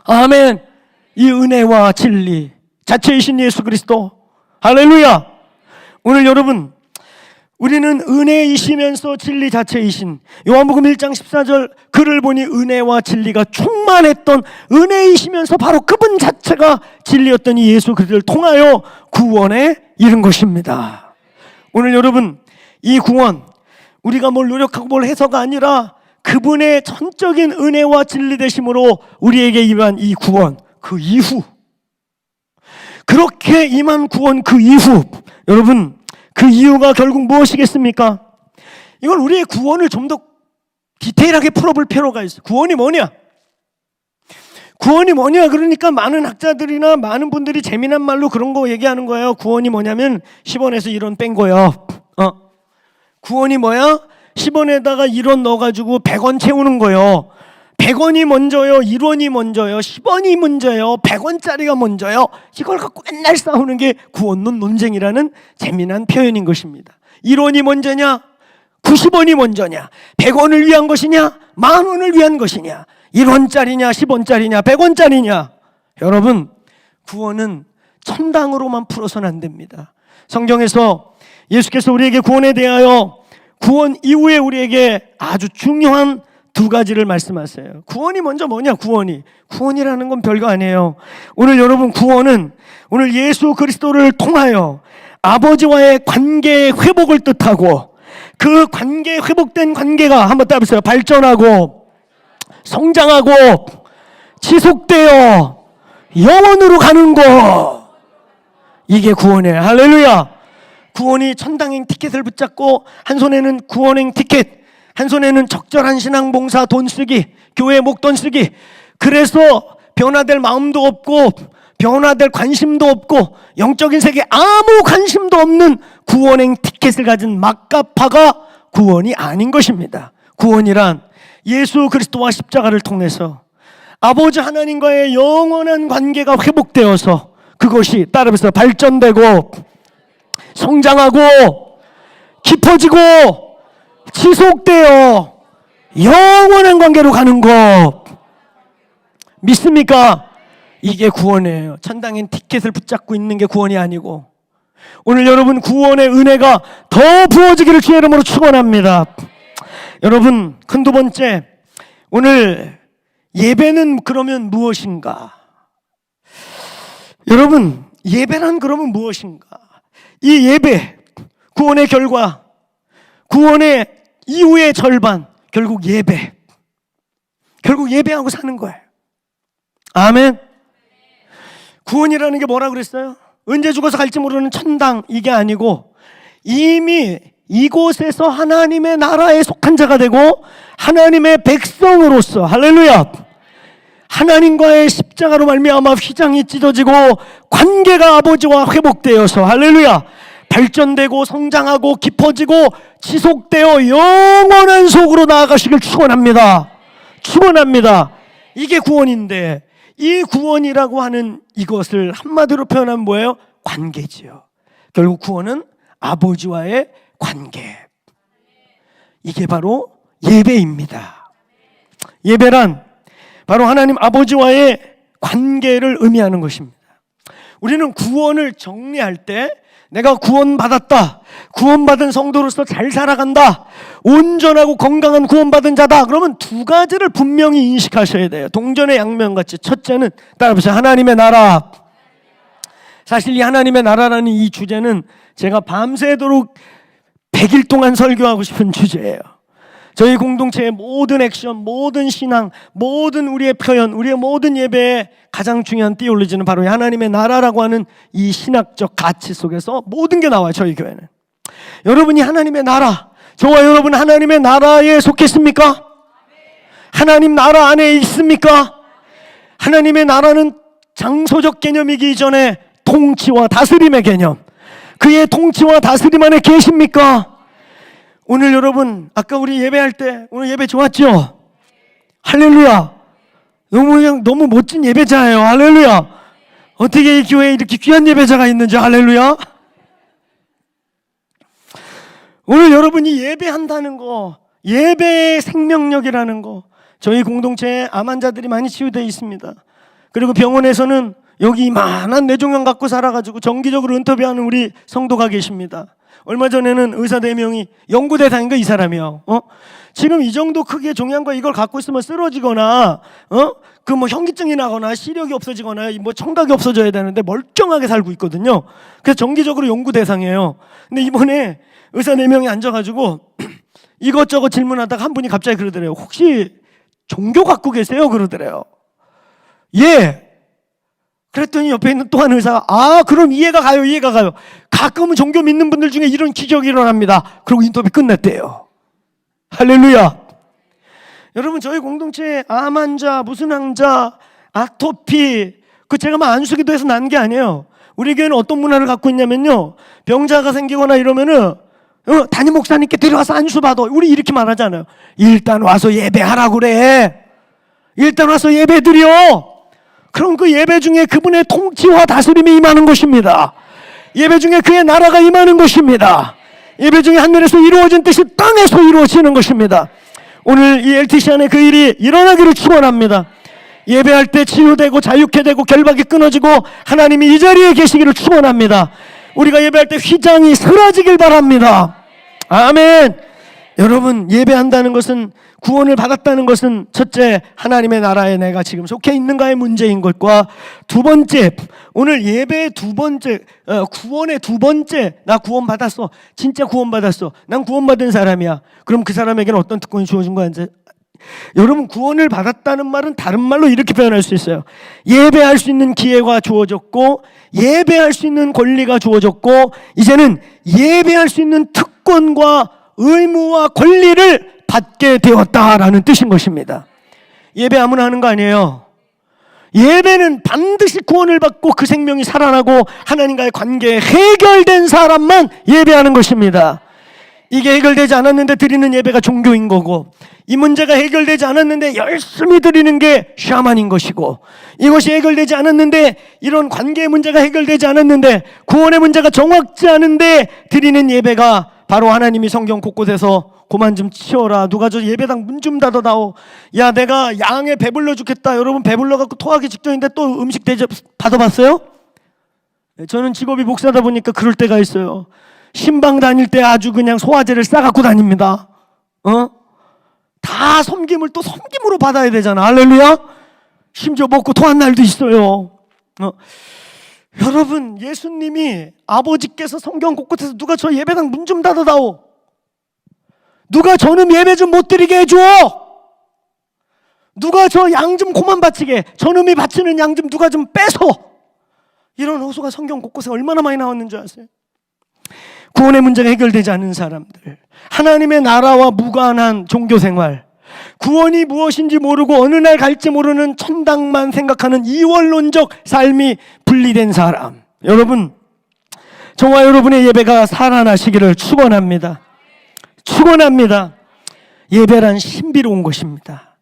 아멘. 이 은혜와 진리 자체이신 예수 그리스도, 할렐루야. 오늘 여러분, 우리는 은혜이시면서 진리 자체이신 요한복음 1장 14절, 그를 보니 은혜와 진리가 충만했던, 은혜이시면서 바로 그분 자체가 진리였던 이 예수 그리스도를 통하여 구원에 이른 것입니다. 오늘 여러분, 이 구원, 우리가 뭘 노력하고 뭘 해서가 아니라 그분의 전적인 은혜와 진리 되심으로 우리에게 임한 이 구원, 그 이후, 그렇게 임한 구원 그 이후, 여러분, 그 이유가 결국 무엇이겠습니까? 이걸 우리의 구원을 좀 더 디테일하게 풀어볼 필요가 있어요. 구원이 뭐냐? 구원이 뭐냐? 그러니까 많은 학자들이나 많은 분들이 재미난 말로 그런 거 얘기하는 거예요. 구원이 뭐냐면 10원에서 1원 뺀 거예요. 구원이 뭐야? 10원에다가 1원 넣어가지고 100원 채우는 거예요. 100원이 먼저요, 1원이 먼저요, 10원이 먼저요, 100원짜리가 먼저요. 이걸 갖고 맨날 싸우는 게 구원론 논쟁이라는 재미난 표현인 것입니다. 1원이 먼저냐, 90원이 먼저냐, 100원을 위한 것이냐, 10,000원을 위한 것이냐, 1원짜리냐, 10원짜리냐, 100원짜리냐. 여러분, 구원은 천당으로만 풀어서는 안 됩니다. 성경에서 예수께서 우리에게 구원에 대하여 구원 이후에 우리에게 아주 중요한 두 가지를 말씀하세요. 구원이 먼저 뭐냐? 구원이라는 건 별거 아니에요. 오늘 여러분, 구원은 오늘 예수 그리스도를 통하여 아버지와의 관계의 회복을 뜻하고, 그 관계, 회복된 관계가 한번 따라해보세요. 발전하고 성장하고 지속되어 영원으로 가는 거, 이게 구원이에요. 할렐루야. 구원이 천당행 티켓을 붙잡고 한 손에는 구원행 티켓, 한 손에는 적절한 신앙봉사 돈 쓰기, 교회 목돈 쓰기, 그래서 변화될 마음도 없고 변화될 관심도 없고 영적인 세계에 아무 관심도 없는 구원행 티켓을 가진 막가파가 구원이 아닌 것입니다. 구원이란 예수 그리스도와 십자가를 통해서 아버지 하나님과의 영원한 관계가 회복되어서 그것이 따라해서 발전되고 성장하고 깊어지고 지속되어 영원한 관계로 가는 것 믿습니까? 이게 구원이에요. 천당엔 티켓을 붙잡고 있는 게 구원이 아니고, 오늘 여러분 구원의 은혜가 더 부어지기를 주의 이름으로 축원합니다. 여러분, 큰 두 번째, 오늘 예배는 그러면 무엇인가? 여러분, 예배란 그러면 무엇인가? 이 예배, 구원의 결과, 구원의 이후의 절반, 결국 예배. 결국 예배하고 사는 거예요. 아멘. 구원이라는 게 뭐라 그랬어요? 언제 죽어서 갈지 모르는 천당, 이게 아니고 이미 이곳에서 하나님의 나라에 속한 자가 되고 하나님의 백성으로서, 할렐루야, 하나님과의 십자가로 말미암아 휘장이 찢어지고 관계가 아버지와 회복되어서, 할렐루야, 발전되고 성장하고 깊어지고 지속되어 영원한 속으로 나아가시길 축원합니다. 축원합니다. 이게 구원인데, 이 구원이라고 하는 이것을 한마디로 표현하면 뭐예요? 관계지요. 결국 구원은 아버지와의 관계. 이게 바로 예배입니다. 예배란 바로 하나님 아버지와의 관계를 의미하는 것입니다. 우리는 구원을 정리할 때 내가 구원받았다, 구원받은 성도로서 잘 살아간다, 온전하고 건강한 구원받은 자다, 그러면 두 가지를 분명히 인식하셔야 돼요. 동전의 양면같이. 첫째는, 따라해보세요, 하나님의 나라. 사실 이 하나님의 나라라는 이 주제는 제가 밤새도록 100일 동안 설교하고 싶은 주제예요. 저희 공동체의 모든 액션, 모든 신앙, 모든 우리의 표현, 우리의 모든 예배의 가장 중요한 띠올로지는 바로 하나님의 나라라고 하는 이 신학적 가치 속에서 모든 게 나와요. 저희 교회는. 여러분이 하나님의 나라, 저와 여러분 하나님의 나라에 속했습니까? 하나님 나라 안에 있습니까? 하나님의 나라는 장소적 개념이기 이전에 통치와 다스림의 개념, 그의 통치와 다스림 안에 계십니까? 오늘 여러분, 아까 우리 예배할 때 오늘 예배 좋았죠? 할렐루야. 너무 멋진 예배자예요. 할렐루야. 어떻게 이 교회에 이렇게 귀한 예배자가 있는지, 할렐루야. 오늘 여러분이 예배한다는 거, 예배의 생명력이라는 거, 저희 공동체에 암 환자들이 많이 치유되어 있습니다. 그리고 병원에서는 여기 이만한 뇌종양 갖고 살아가지고 정기적으로 인터뷰하는 우리 성도가 계십니다. 얼마 전에는 의사 4명이 연구 대상인가 이 사람이요. 지금 이 정도 크기의 종양과 이걸 갖고 있으면 쓰러지거나, 그 뭐 현기증이 나거나 시력이 없어지거나 뭐 청각이 없어져야 되는데 멀쩡하게 살고 있거든요. 그래서 정기적으로 연구 대상이에요. 근데 이번에 의사 4명이 앉아가지고 이것저것 질문하다가 한 분이 갑자기 그러더래요. 혹시 종교 갖고 계세요? 그러더래요. 예. 그랬더니 옆에 있는 또 한 의사가, 그럼 이해가 가요. 가끔은 종교 믿는 분들 중에 이런 기적이 일어납니다. 그리고 인터뷰 끝냈대요. 할렐루야. 여러분, 저희 공동체에 암 환자, 무슨 환자, 아토피, 그 제가 막 안수기도해서 난 게 아니에요. 우리 교회는 어떤 문화를 갖고 있냐면요, 병자가 생기거나 이러면은 담임 목사님께 데려와서 안수 받아. 우리 이렇게 말하잖아요. 일단 와서 예배하라고 그래. 일단 와서 예배 드려. 그럼 그 예배 중에 그분의 통치와 다스림이 임하는 것입니다. 예배 중에 그의 나라가 임하는 것입니다. 예배 중에 하늘에서 이루어진 뜻이 땅에서 이루어지는 것입니다. 오늘 이 LTC 안에 그 일이 일어나기를 축원합니다. 예배할 때 치유되고 자유케 되고 결박이 끊어지고 하나님이 이 자리에 계시기를 축원합니다. 우리가 예배할 때 휘장이 사라지길 바랍니다. 아멘. 여러분, 예배한다는 것은, 구원을 받았다는 것은 첫째, 하나님의 나라에 내가 지금 속해 있는가의 문제인 것과, 두 번째, 오늘 예배의 두 번째, 구원의 두 번째, 나 구원 받았어. 진짜 구원 받았어. 난 구원받은 사람이야. 그럼 그 사람에게는 어떤 특권이 주어진 거야? 여러분, 구원을 받았다는 말은 다른 말로 이렇게 표현할 수 있어요. 예배할 수 있는 기회가 주어졌고, 예배할 수 있는 권리가 주어졌고, 이제는 예배할 수 있는 특권과 의무와 권리를 받게 되었다라는 뜻인 것입니다. 예배 아무나 하는 거 아니에요. 예배는 반드시 구원을 받고 그 생명이 살아나고 하나님과의 관계에 해결된 사람만 예배하는 것입니다. 이게 해결되지 않았는데 드리는 예배가 종교인 거고, 이 문제가 해결되지 않았는데 열심히 드리는 게 샤만인 것이고, 이것이 해결되지 않았는데, 이런 관계의 문제가 해결되지 않았는데, 구원의 문제가 정확지 않은데 드리는 예배가 바로 하나님이 성경 곳곳에서 고만 좀 치워라. 누가 저 예배당 문 좀 닫아다오. 야, 내가 양에 배불러 죽겠다. 여러분 배불러갖고 토하기 직전인데 또 음식 대접 받아봤어요? 저는 직업이 목사다 보니까 그럴 때가 있어요. 신방 다닐 때 아주 그냥 소화제를 싸갖고 다닙니다. 다 섬김을 또 섬김으로 받아야 되잖아. 할렐루야. 심지어 먹고 토한 날도 있어요. 여러분, 예수님이 아버지께서 성경 곳곳에서 누가 저 예배당 문 좀 닫아다오. 누가 저놈 예배 좀 못 드리게 해줘. 누가 저 양 좀 고만 바치게. 저놈이 바치는 양 좀 누가 좀 뺏어. 이런 호소가 성경 곳곳에 얼마나 많이 나왔는 줄 아세요? 구원의 문제가 해결되지 않는 사람들, 하나님의 나라와 무관한 종교생활, 구원이 무엇인지 모르고 어느 날 갈지 모르는 천당만 생각하는 이원론적 삶이 분리된 사람, 여러분, 저와 여러분의 예배가 살아나시기를 축원합니다. 축원합니다. 예배란 신비로운 것입니다.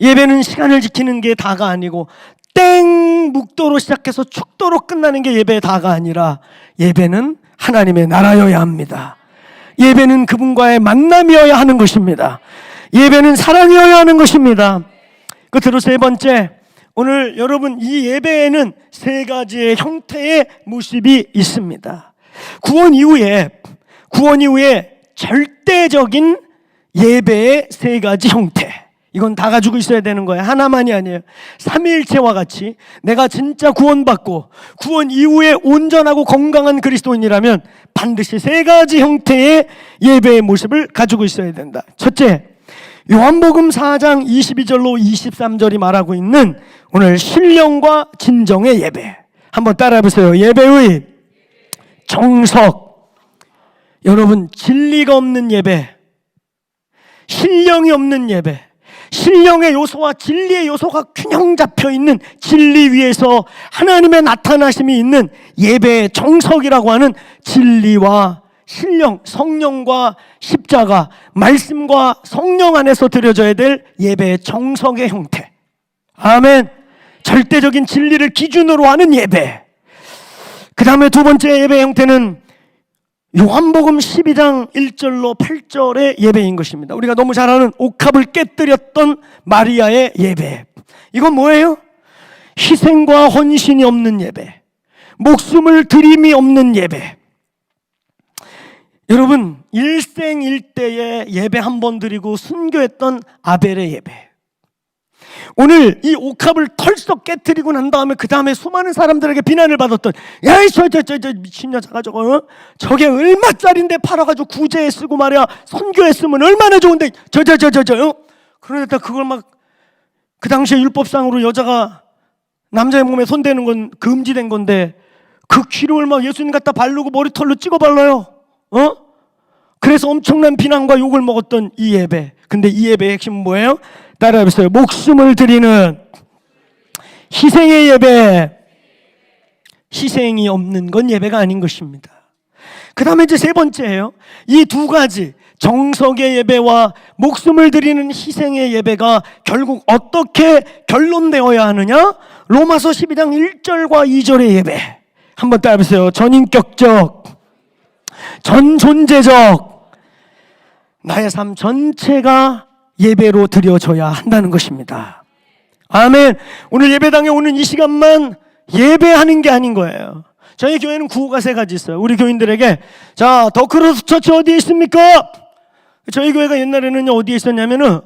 예배는 시간을 지키는 게 다가 아니고 땡 묵도로 시작해서 축도로 끝나는 게 예배의 다가 아니라 예배는 하나님의 나라여야 합니다. 예배는 그분과의 만남이어야 하는 것입니다. 예배는 사랑이어야 하는 것입니다. 끝으로 세 번째, 오늘 여러분 이 예배에는 세 가지의 형태의 모습이 있습니다. 구원 이후에 절대적인 예배의 세 가지 형태, 이건 다 가지고 있어야 되는 거예요. 하나만이 아니에요. 삼위일체와 같이 내가 진짜 구원받고 구원 이후에 온전하고 건강한 그리스도인이라면 반드시 세 가지 형태의 예배의 모습을 가지고 있어야 된다. 첫째, 요한복음 4장 22절로 23절이 말하고 있는 오늘 신령과 진정의 예배, 한번 따라해 보세요. 예배의 정석. 여러분, 진리가 없는 예배, 신령이 없는 예배, 신령의 요소와 진리의 요소가 균형 잡혀 있는 진리 위에서 하나님의 나타나심이 있는 예배의 정석이라고 하는 진리와 신령, 성령과 십자가, 말씀과 성령 안에서 드려져야 될 예배의 정석의 형태. 아멘. 절대적인 진리를 기준으로 하는 예배. 그 다음에 두 번째 예배 형태는 요한복음 12장 1절로 8절의 예배인 것입니다. 우리가 너무 잘 아는 옥합을 깨뜨렸던 마리아의 예배. 이건 뭐예요? 희생과 헌신이 없는 예배, 목숨을 드림이 없는 예배. 여러분, 일생일대에 예배 한 번 드리고 순교했던 아벨의 예배, 오늘 이 옥합을 털썩 깨뜨리고 난 다음에 그 다음에 수많은 사람들에게 비난을 받았던, 야이 저 미친 여자가 저거 저게 얼마짜린데 팔아가지고 구제에 쓰고 말이야, 선교했으면 얼마나 좋은데 그러다 그걸 막, 그 당시에 율법상으로 여자가 남자의 몸에 손대는 건 금지된 건데 그 기름을 막 예수님 갖다 바르고 머리털로 찍어 발라요. 그래서 엄청난 비난과 욕을 먹었던 이 예배. 근데 이 예배의 핵심은 뭐예요? 따라해보세요. 목숨을 드리는 희생의 예배. 희생이 없는 건 예배가 아닌 것입니다. 그 다음에 이제 세 번째예요. 이 두 가지, 정석의 예배와 목숨을 드리는 희생의 예배가 결국 어떻게 결론되어야 하느냐? 로마서 12장 1절과 2절의 예배. 한번 따라해보세요. 전인격적, 전존재적, 나의 삶 전체가 예배로 드려져야 한다는 것입니다. 아멘. 오늘 예배당에 오는 이 시간만 예배하는 게 아닌 거예요. 저희 교회는 구호가 세 가지 있어요. 우리 교인들에게, 자, 더크로스 처치 어디에 있습니까? 저희 교회가 옛날에는 어디에 있었냐면은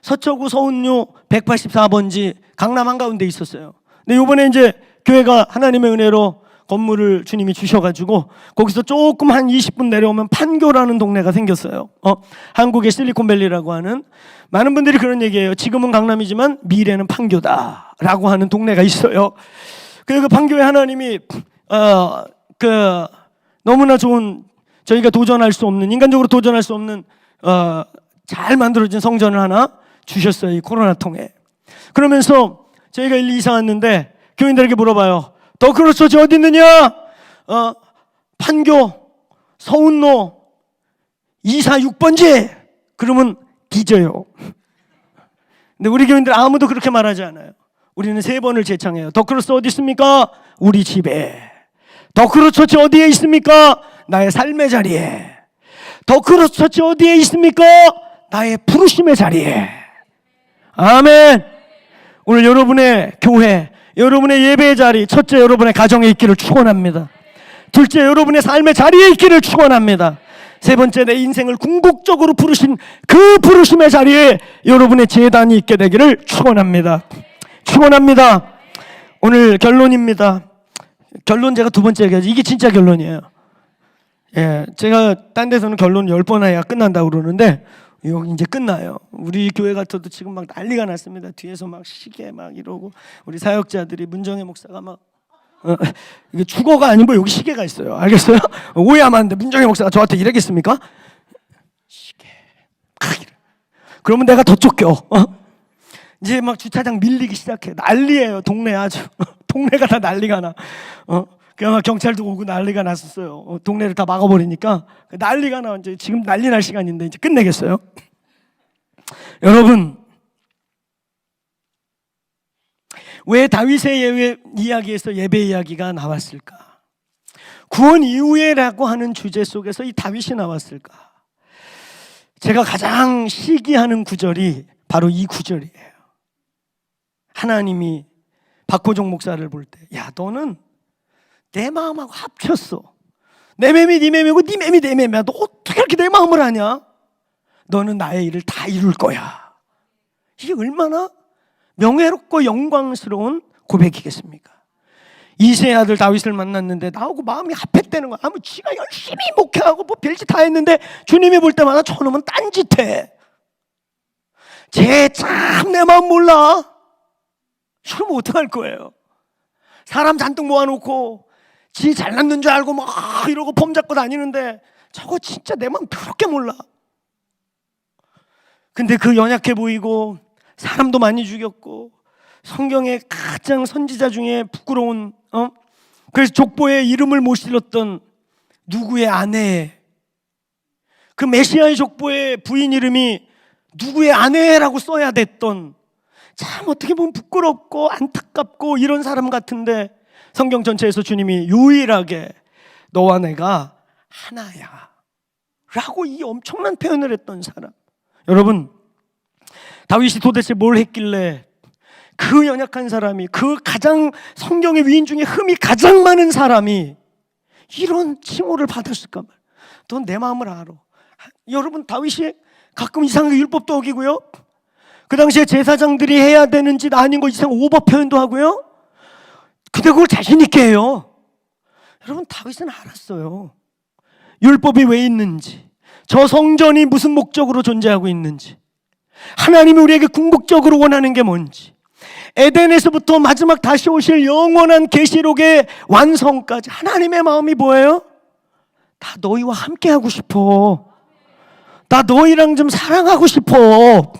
서초구 서운로 184번지 강남 한가운데 있었어요. 근데 이번에 이제 교회가 하나님의 은혜로 건물을 주님이 주셔가지고 거기서 조금 한 20분 내려오면 판교라는 동네가 생겼어요. 한국의 실리콘밸리라고 하는, 많은 분들이 그런 얘기해요. 지금은 강남이지만 미래는 판교다라고 하는 동네가 있어요. 그 판교에 하나님이 너무나 좋은, 저희가 도전할 수 없는, 인간적으로 도전할 수 없는 잘 만들어진 성전을 하나 주셨어요. 이 코로나 통해. 그러면서 저희가 일리 이사 왔는데 교인들에게 물어봐요. 더크로스 처치 어디 있느냐? 판교 서운로 246번지. 그러면 뒤져요. 근데 우리 교인들 아무도 그렇게 말하지 않아요. 우리는 3번을 재창해요. 더크로스 어디 있습니까? 우리 집에. 더크로스 처치 어디에 있습니까? 나의 삶의 자리에. 더 크로스처치 어디에 있습니까? 나의 부르심의 자리에. 아멘. 오늘 여러분의 교회, 여러분의 예배의 자리, 첫째 여러분의 가정에 있기를 축원합니다. 둘째 여러분의 삶의 자리에 있기를 축원합니다. 세 번째 내 인생을 궁극적으로 부르신 그 부르심의 자리에 여러분의 제단이 있게 되기를 축원합니다. 축원합니다. 오늘 결론입니다. 결론 제가 두 번째 얘기하죠. 이게 진짜 결론이에요. 예, 제가 딴 데서는 결론 10번 해야 끝난다고 그러는데 여기 이제 끝나요. 우리 교회 같아도 지금 막 난리가 났습니다. 뒤에서 막 시계 막 이러고 우리 사역자들이 문정혜 목사가 막 이게 주거가 아니고 여기 시계가 있어요. 알겠어요? 오해하면 안 돼. 문정혜 목사가 저한테 이러겠습니까? 시계. 그러면 내가 더 쫓겨. 이제 막 주차장 밀리기 시작해. 난리예요. 동네 아주. 동네가 다 난리가 나. 그냥 막 경찰도 오고 난리가 났었어요. 동네를 다 막아버리니까 난리가 나. 이제 지금 난리 날 시간인데 이제 끝내겠어요. 여러분, 왜 다윗의 이야기에서 예배 이야기가 나왔을까? 구원 이후에라고 하는 주제 속에서 이 다윗이 나왔을까? 제가 가장 시기하는 구절이 바로 이 구절이에요. 하나님이 박호종 목사를 볼 때, 야, 너는 내 마음하고 합쳤어. 내 맴이 네 맴이고 네 맴이 내 맴이야. 너 어떻게 이렇게 내 마음을 아냐? 너는 나의 일을 다 이룰 거야. 이게 얼마나 명예롭고 영광스러운 고백이겠습니까? 이새의 아들 다윗을 만났는데 나하고 마음이 합했다는 거야. 아무 지가 열심히 목회하고 뭐 별짓 다 했는데 주님이 볼 때마다 저놈은 딴짓해. 쟤 참 내 마음 몰라. 이러면 어떡할 거예요? 사람 잔뜩 모아놓고 지 잘났는 줄 알고 막 이러고 폼 잡고 다니는데 저거 진짜 내 마음 그렇게 몰라. 근데 그 연약해 보이고 사람도 많이 죽였고 성경의 가장 선지자 중에 부끄러운 그래서 족보에 이름을 못 실었던 누구의 아내, 그 메시아의 족보에 부인 이름이 누구의 아내라고 써야 됐던, 참 어떻게 보면 부끄럽고 안타깝고 이런 사람 같은데 성경 전체에서 주님이 유일하게 너와 내가 하나야 라고 이 엄청난 표현을 했던 사람. 여러분, 다윗이 도대체 뭘 했길래 그 연약한 사람이, 그 가장 성경의 위인 중에 흠이 가장 많은 사람이 이런 칭호를 받았을까? 넌 내 마음을 알아. 여러분, 다윗이 가끔 이상하게 율법도 어기고요, 그 당시에 제사장들이 해야 되는 짓 아닌 거 이상 오버 표현도 하고요, 근데 그걸 자신 있게 해요. 여러분, 다윗은 알았어요. 율법이 왜 있는지, 저 성전이 무슨 목적으로 존재하고 있는지, 하나님이 우리에게 궁극적으로 원하는 게 뭔지, 에덴에서부터 마지막 다시 오실 영원한 계시록의 완성까지 하나님의 마음이 뭐예요? 나 너희와 함께 하고 싶어. 나 너희랑 좀 사랑하고 싶어.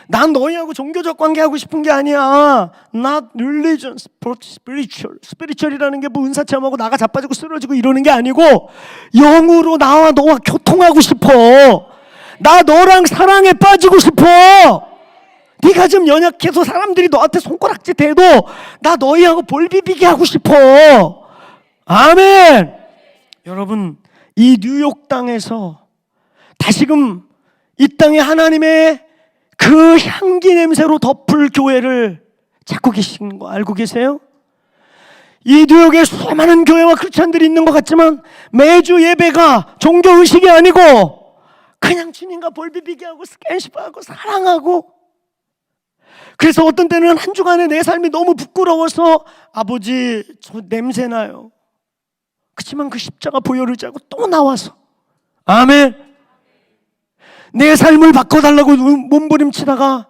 난 너희하고 종교적 관계하고 싶은 게 아니야. Not religion, spiritual. spiritual이라는 게 뭐 은사 체험하고 나가 자빠지고 쓰러지고 이러는 게 아니고 영으로 나와 너와 교통하고 싶어. 나 너랑 사랑에 빠지고 싶어. 네가 좀 연약해서 사람들이 너한테 손가락질 해도 나 너희하고 볼 비비게 하고 싶어. 아멘. 여러분, 이 뉴욕 땅에서 다시금 이 땅에 하나님의 그 향기 냄새로 덮을 교회를 찾고 계신 거 알고 계세요? 이 뉴욕에 수많은 교회와 크리스찬들이 있는 것 같지만 매주 예배가 종교의식이 아니고 그냥 주님과 볼 비비게 하고 스킨십하고 사랑하고, 그래서 어떤 때는 한 주간에 내 삶이 너무 부끄러워서 아버지 저 냄새나요. 그렇지만 그 십자가 보혈을 짜고 또 나와서 아멘. 내 삶을 바꿔달라고 몸부림치다가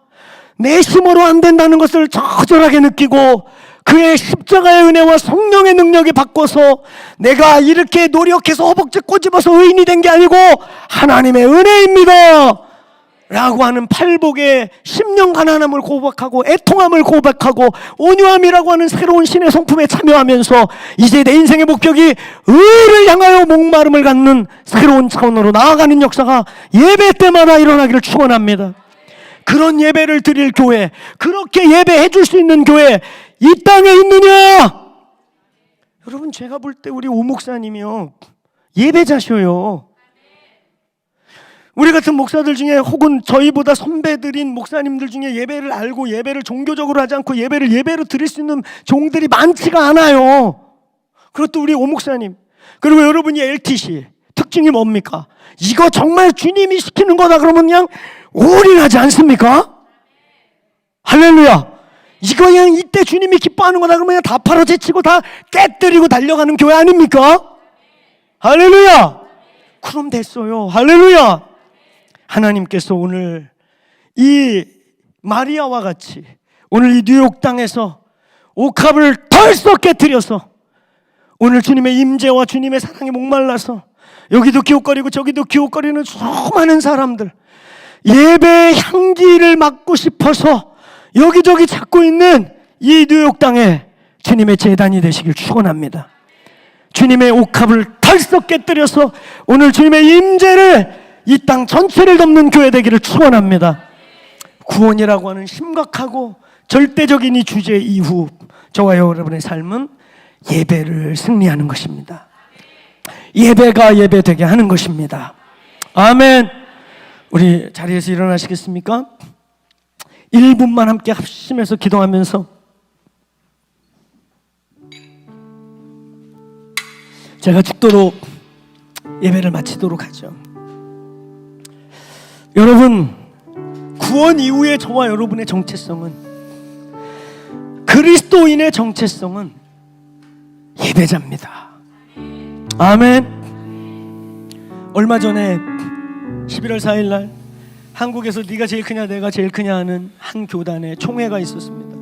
내 힘으로 안 된다는 것을 처절하게 느끼고 그의 십자가의 은혜와 성령의 능력이 바꿔서 내가 이렇게 노력해서 허벅지 꼬집어서 의인이 된 게 아니고 하나님의 은혜입니다 라고 하는 팔복의 10년 가난함을 고백하고 애통함을 고백하고 온유함이라고 하는 새로운 신의 성품에 참여하면서 이제 내 인생의 목적이 의를 향하여 목마름을 갖는 새로운 차원으로 나아가는 역사가 예배 때마다 일어나기를 축원합니다. 그런 예배를 드릴 교회, 그렇게 예배해 줄 수 있는 교회 이 땅에 있느냐? 여러분, 제가 볼 때 우리 오 목사님이요 예배자셔요. 우리 같은 목사들 중에 혹은 저희보다 선배들인 목사님들 중에 예배를 알고 예배를 종교적으로 하지 않고 예배를 예배로 드릴 수 있는 종들이 많지가 않아요. 그것도 우리 오 목사님, 그리고 여러분이 LTC 특징이 뭡니까? 이거 정말 주님이 시키는 거다 그러면 그냥 올인하지 않습니까? 할렐루야. 이거 그냥 이때 주님이 기뻐하는 거다 그러면 그냥 다 팔아 제치고 다 깨뜨리고 달려가는 교회 아닙니까? 할렐루야. 그럼 됐어요. 할렐루야. 하나님께서 오늘 이 마리아와 같이 오늘 이 뉴욕 땅에서 옥합을 털썩 깨뜨려서 오늘 주님의 임재와 주님의 사랑에 목말라서 여기도 기웃거리고 저기도 기웃거리는 수많은 사람들, 예배의 향기를 맡고 싶어서 여기저기 찾고 있는 이 뉴욕 땅에 주님의 제단이 되시길 축원합니다. 주님의 옥합을 털썩 깨뜨려서 오늘 주님의 임재를 이 땅 전체를 덮는 교회 되기를 축원합니다. 구원이라고 하는 심각하고 절대적인 이 주제 이후 저와 여러분의 삶은 예배를 승리하는 것입니다. 예배가 예배되게 하는 것입니다. 아멘. 우리 자리에서 일어나시겠습니까? 1분만 함께 합심해서 기도하면서 제가 죽도록 예배를 마치도록 하죠. 여러분, 구원 이후의 저와 여러분의 정체성은, 그리스도인의 정체성은 예배자입니다. 아멘. 얼마 전에 11월 4일 날 한국에서 네가 제일 크냐 내가 제일 크냐 하는 한 교단의 총회가 있었습니다.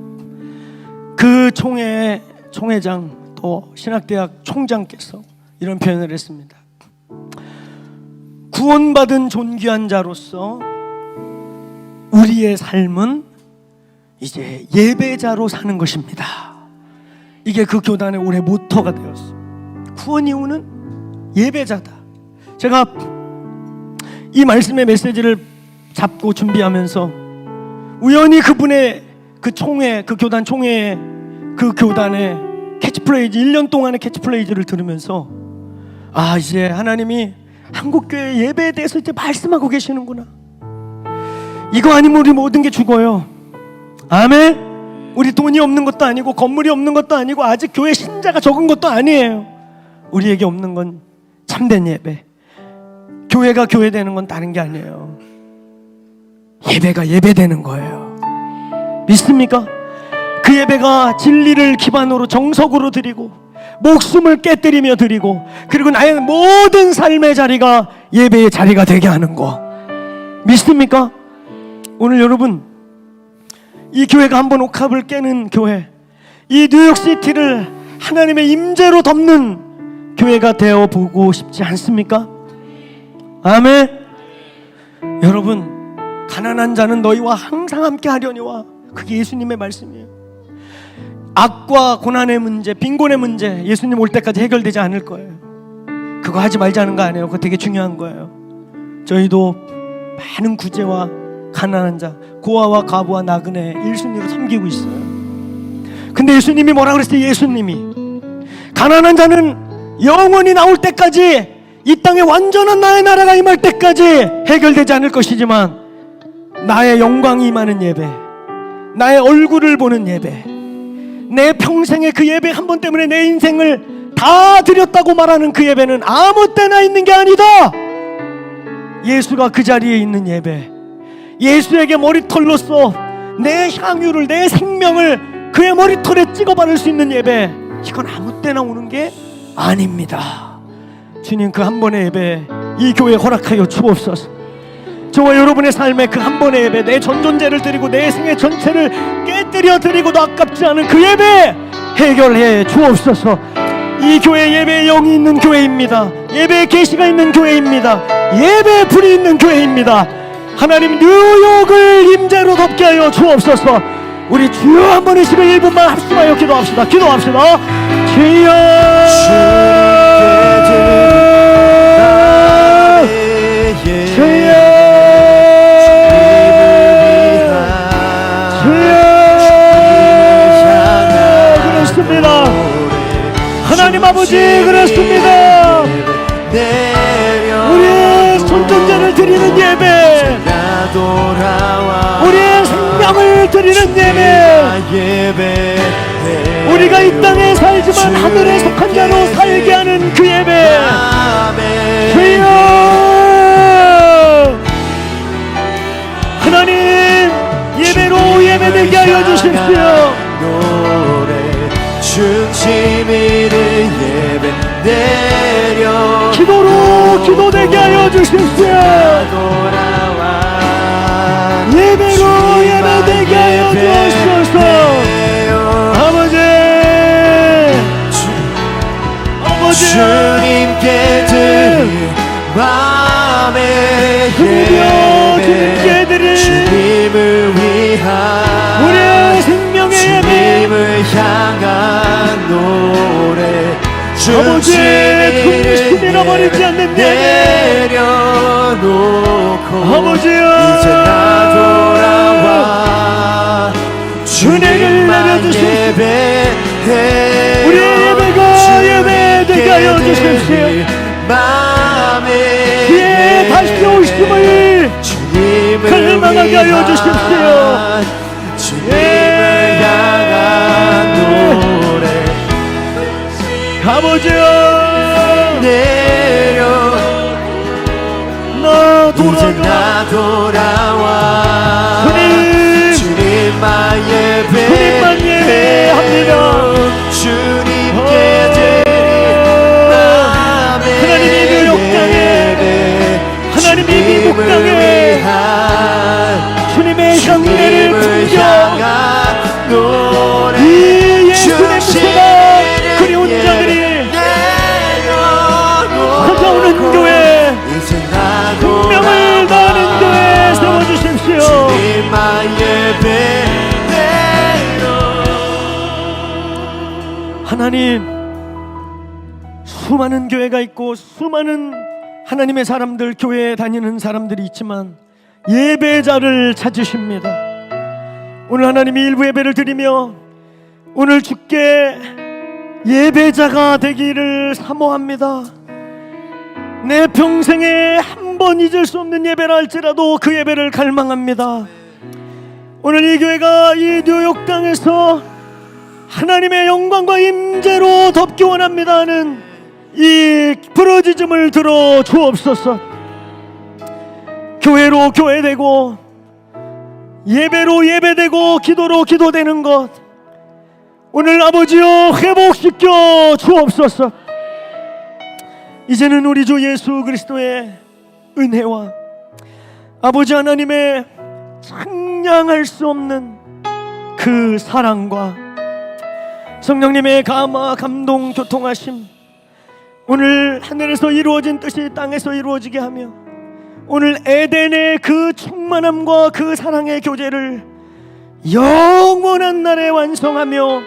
그 총회의 총회장 또 신학대학 총장께서 이런 표현을 했습니다. 구원받은 존귀한 자로서 우리의 삶은 이제 예배자로 사는 것입니다. 이게 그 교단의 올해 모토가 되었어요. 구원 이후는 예배자다. 제가 이 말씀의 메시지를 잡고 준비하면서 우연히 그분의 그 총회, 그 교단 총회의 그 교단의 캐치프레이즈, 1년 동안의 캐치프레이즈를 들으면서 아, 이제 하나님이 한국교회 예배에 대해서 이제 말씀하고 계시는구나. 이거 아니면 우리 모든 게 죽어요. 아멘. 우리 돈이 없는 것도 아니고 건물이 없는 것도 아니고 아직 교회 신자가 적은 것도 아니에요. 우리에게 없는 건 참된 예배. 교회가 교회되는 건 다른 게 아니에요. 예배가 예배되는 거예요. 믿습니까? 그 예배가 진리를 기반으로 정석으로 드리고 목숨을 깨뜨리며 드리고 그리고 나의 모든 삶의 자리가 예배의 자리가 되게 하는 거 믿습니까? 오늘 여러분, 이 교회가 한번 옥합을 깨는 교회, 이 뉴욕시티를 하나님의 임재로 덮는 교회가 되어보고 싶지 않습니까? 아멘. 여러분, 가난한 자는 너희와 항상 함께 하려니와, 그게 예수님의 말씀이에요. 악과 고난의 문제, 빈곤의 문제, 예수님 올 때까지 해결되지 않을 거예요. 그거 하지 말자는 거 아니에요. 그거 되게 중요한 거예요. 저희도 많은 구제와 가난한 자, 고아와 과부와 나그네 1순위로 섬기고 있어요. 근데 예수님이 뭐라 그랬어요? 예수님이 가난한 자는 영원히 나올 때까지, 이 땅에 완전한 나의 나라가 임할 때까지 해결되지 않을 것이지만, 나의 영광이 임하는 예배, 나의 얼굴을 보는 예배, 내 평생의 그 예배 한 번 때문에 내 인생을 다 드렸다고 말하는 그 예배는 아무 때나 있는 게 아니다. 예수가 그 자리에 있는 예배, 예수에게 머리털로서 내 향유를, 내 생명을 그의 머리털에 찍어바를 수 있는 예배, 이건 아무 때나 오는 게 아닙니다. 주님, 그 한 번의 예배 이 교회에 허락하여 주옵소서. 저와 여러분의 삶에 그 한 번의 예배, 내 전존재를 드리고 내 생애 전체를 깨뜨려 드리고도 아깝지 않은 그 예배 해결해 주옵소서. 이 교회 예배의 영이 있는 교회입니다. 예배의 계시가 있는 교회입니다. 예배의 불이 있는 교회입니다. 하나님, 뉴욕을 임재로 덮게 하여 주옵소서. 우리 주여 한 번의 시간 1분만 합심하여 기도합시다. 기도합시다. 주여, 주여, 하나님 아버지, 그렇습니다. 우리의 손전제를 드리는 예배, 나 돌아와 우리의 생명을 드리는 예배, 우리가 이 땅에 살지만 하늘에 속한 자로 살게 하는 그 예배. 주여 하나님, 예배로 예배되게 하여 주십시오. 중심이를 예배 내려 기도로 기도되게 하여 주십시오. 예배로 예배되게 하여 주옵소서. 아버지, 주님께 드릴 마음의 예배, 주님을 위한 우리의 생명의 예배, 주님을 향한 노래, 아버지의 중심을 잃어버리지 않는 예배, 내려놓고 아버지여, 이제 나 돌아와 주님만 예배해. 우리의 예배가 예배되게 하여 주십시오. 주의 다시 오심을 갈망하게 하여 주십시오. 주님을 향한 노래, 아버지여, 내려 이제 나 돌아와 주님만 예배합니다. 주님께 드릴 마음의 예배, 하나님이 미국 땅에 주님의 향기를 풍겨 이 예수의 미소가 그리운 자들이 찾아오는 교회, 생명을 다하는 교회 세워주십시오. 하나님, 수많은 교회가 있고 수많은 하나님의 사람들, 교회에 다니는 사람들이 있지만 예배자를 찾으십니다. 오늘 하나님이 일부 예배를 드리며 오늘 주께 예배자가 되기를 사모합니다. 내 평생에 한 번 잊을 수 없는 예배라 할지라도 그 예배를 갈망합니다. 오늘 이 교회가 이 뉴욕 땅에서 하나님의 영광과 임재로 덮기 원합니다 하는 이 부르짖음을 들어 주옵소서. 교회로 교회되고 예배로 예배되고 기도로 기도되는 것, 오늘 아버지여 회복시켜 주옵소서. 이제는 우리 주 예수 그리스도의 은혜와 아버지 하나님의 상냥할 수 없는 그 사랑과 성령님의 감화 감동 교통하심, 오늘 하늘에서 이루어진 뜻이 땅에서 이루어지게 하며 오늘 에덴의 그 충만함과 그 사랑의 교제를 영원한 날에 완성하며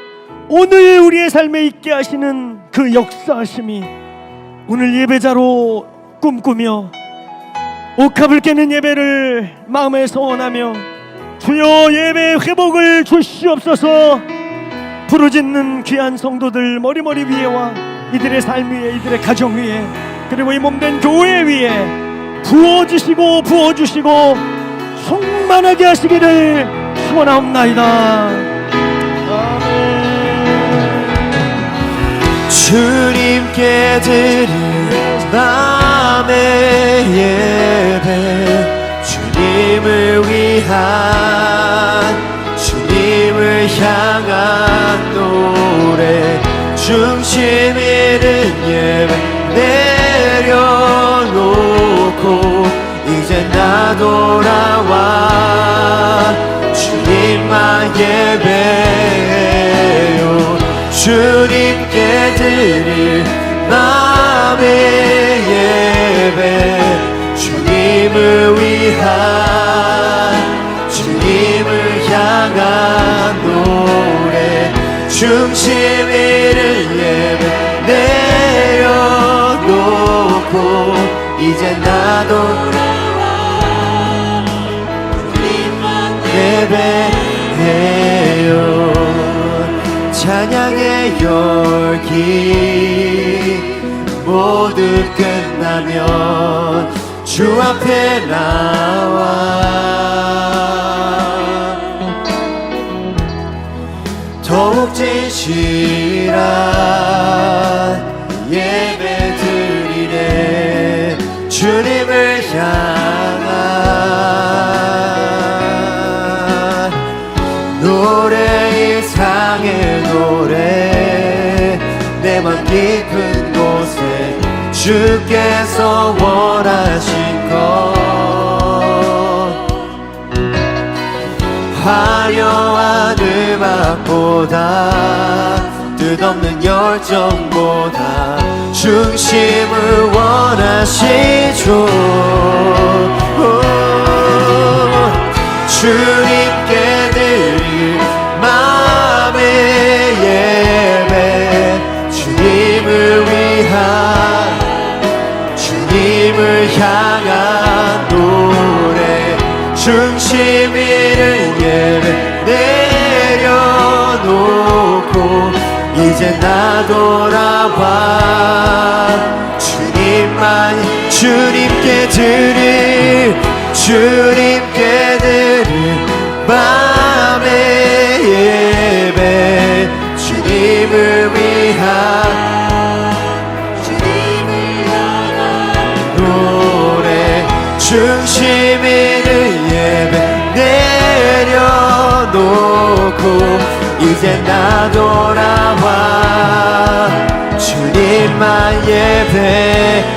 오늘 우리의 삶에 있게 하시는 그 역사하심이 오늘 예배자로 꿈꾸며 옥합을 깨는 예배를 마음에 소원하며 주여 예배 회복을 주시옵소서. 부르짖는 귀한 성도들 머리머리 위에와 이들의 삶 위에, 이들의 가정 위에, 그리고 이 몸된 교회 위에 부어주시고 충만하게 하시기를 축원하옵나이다. 아멘. 주님께 드릴 마음의 예배, 주님을 위한, 주님을 향한 노래, 중심 잃은 예배 내려놓고 이제 나 돌아와 주님만 예배해요. 주님께 드릴 마음의 예배, 주님을 위한, 주님을 향한 노래, 중심 잃은 예배 내려놓고 이제 나 돌아와 주님만 예배해요. 찬양의 열기 모두 끝나면 주 앞에 나와 더욱 진실한 예배 드리네 주님을 향한 노래 이상의 노래 내 맘 깊은 곳에 주께서 원하신 것 화려한 음악보다 뜻없는 열정보다 중심을 원하시죠 주님께 드릴 마음의 예배 주님을 위한 주님을 향한 노래 중심 잃은 예배 내려놓고 이제 나 돌아와 주님만 주님께 드릴 마음의 예배 주님을 위한 노래 중심 있는 예배 내려놓고 이제 나 돌아와 주님만 예배해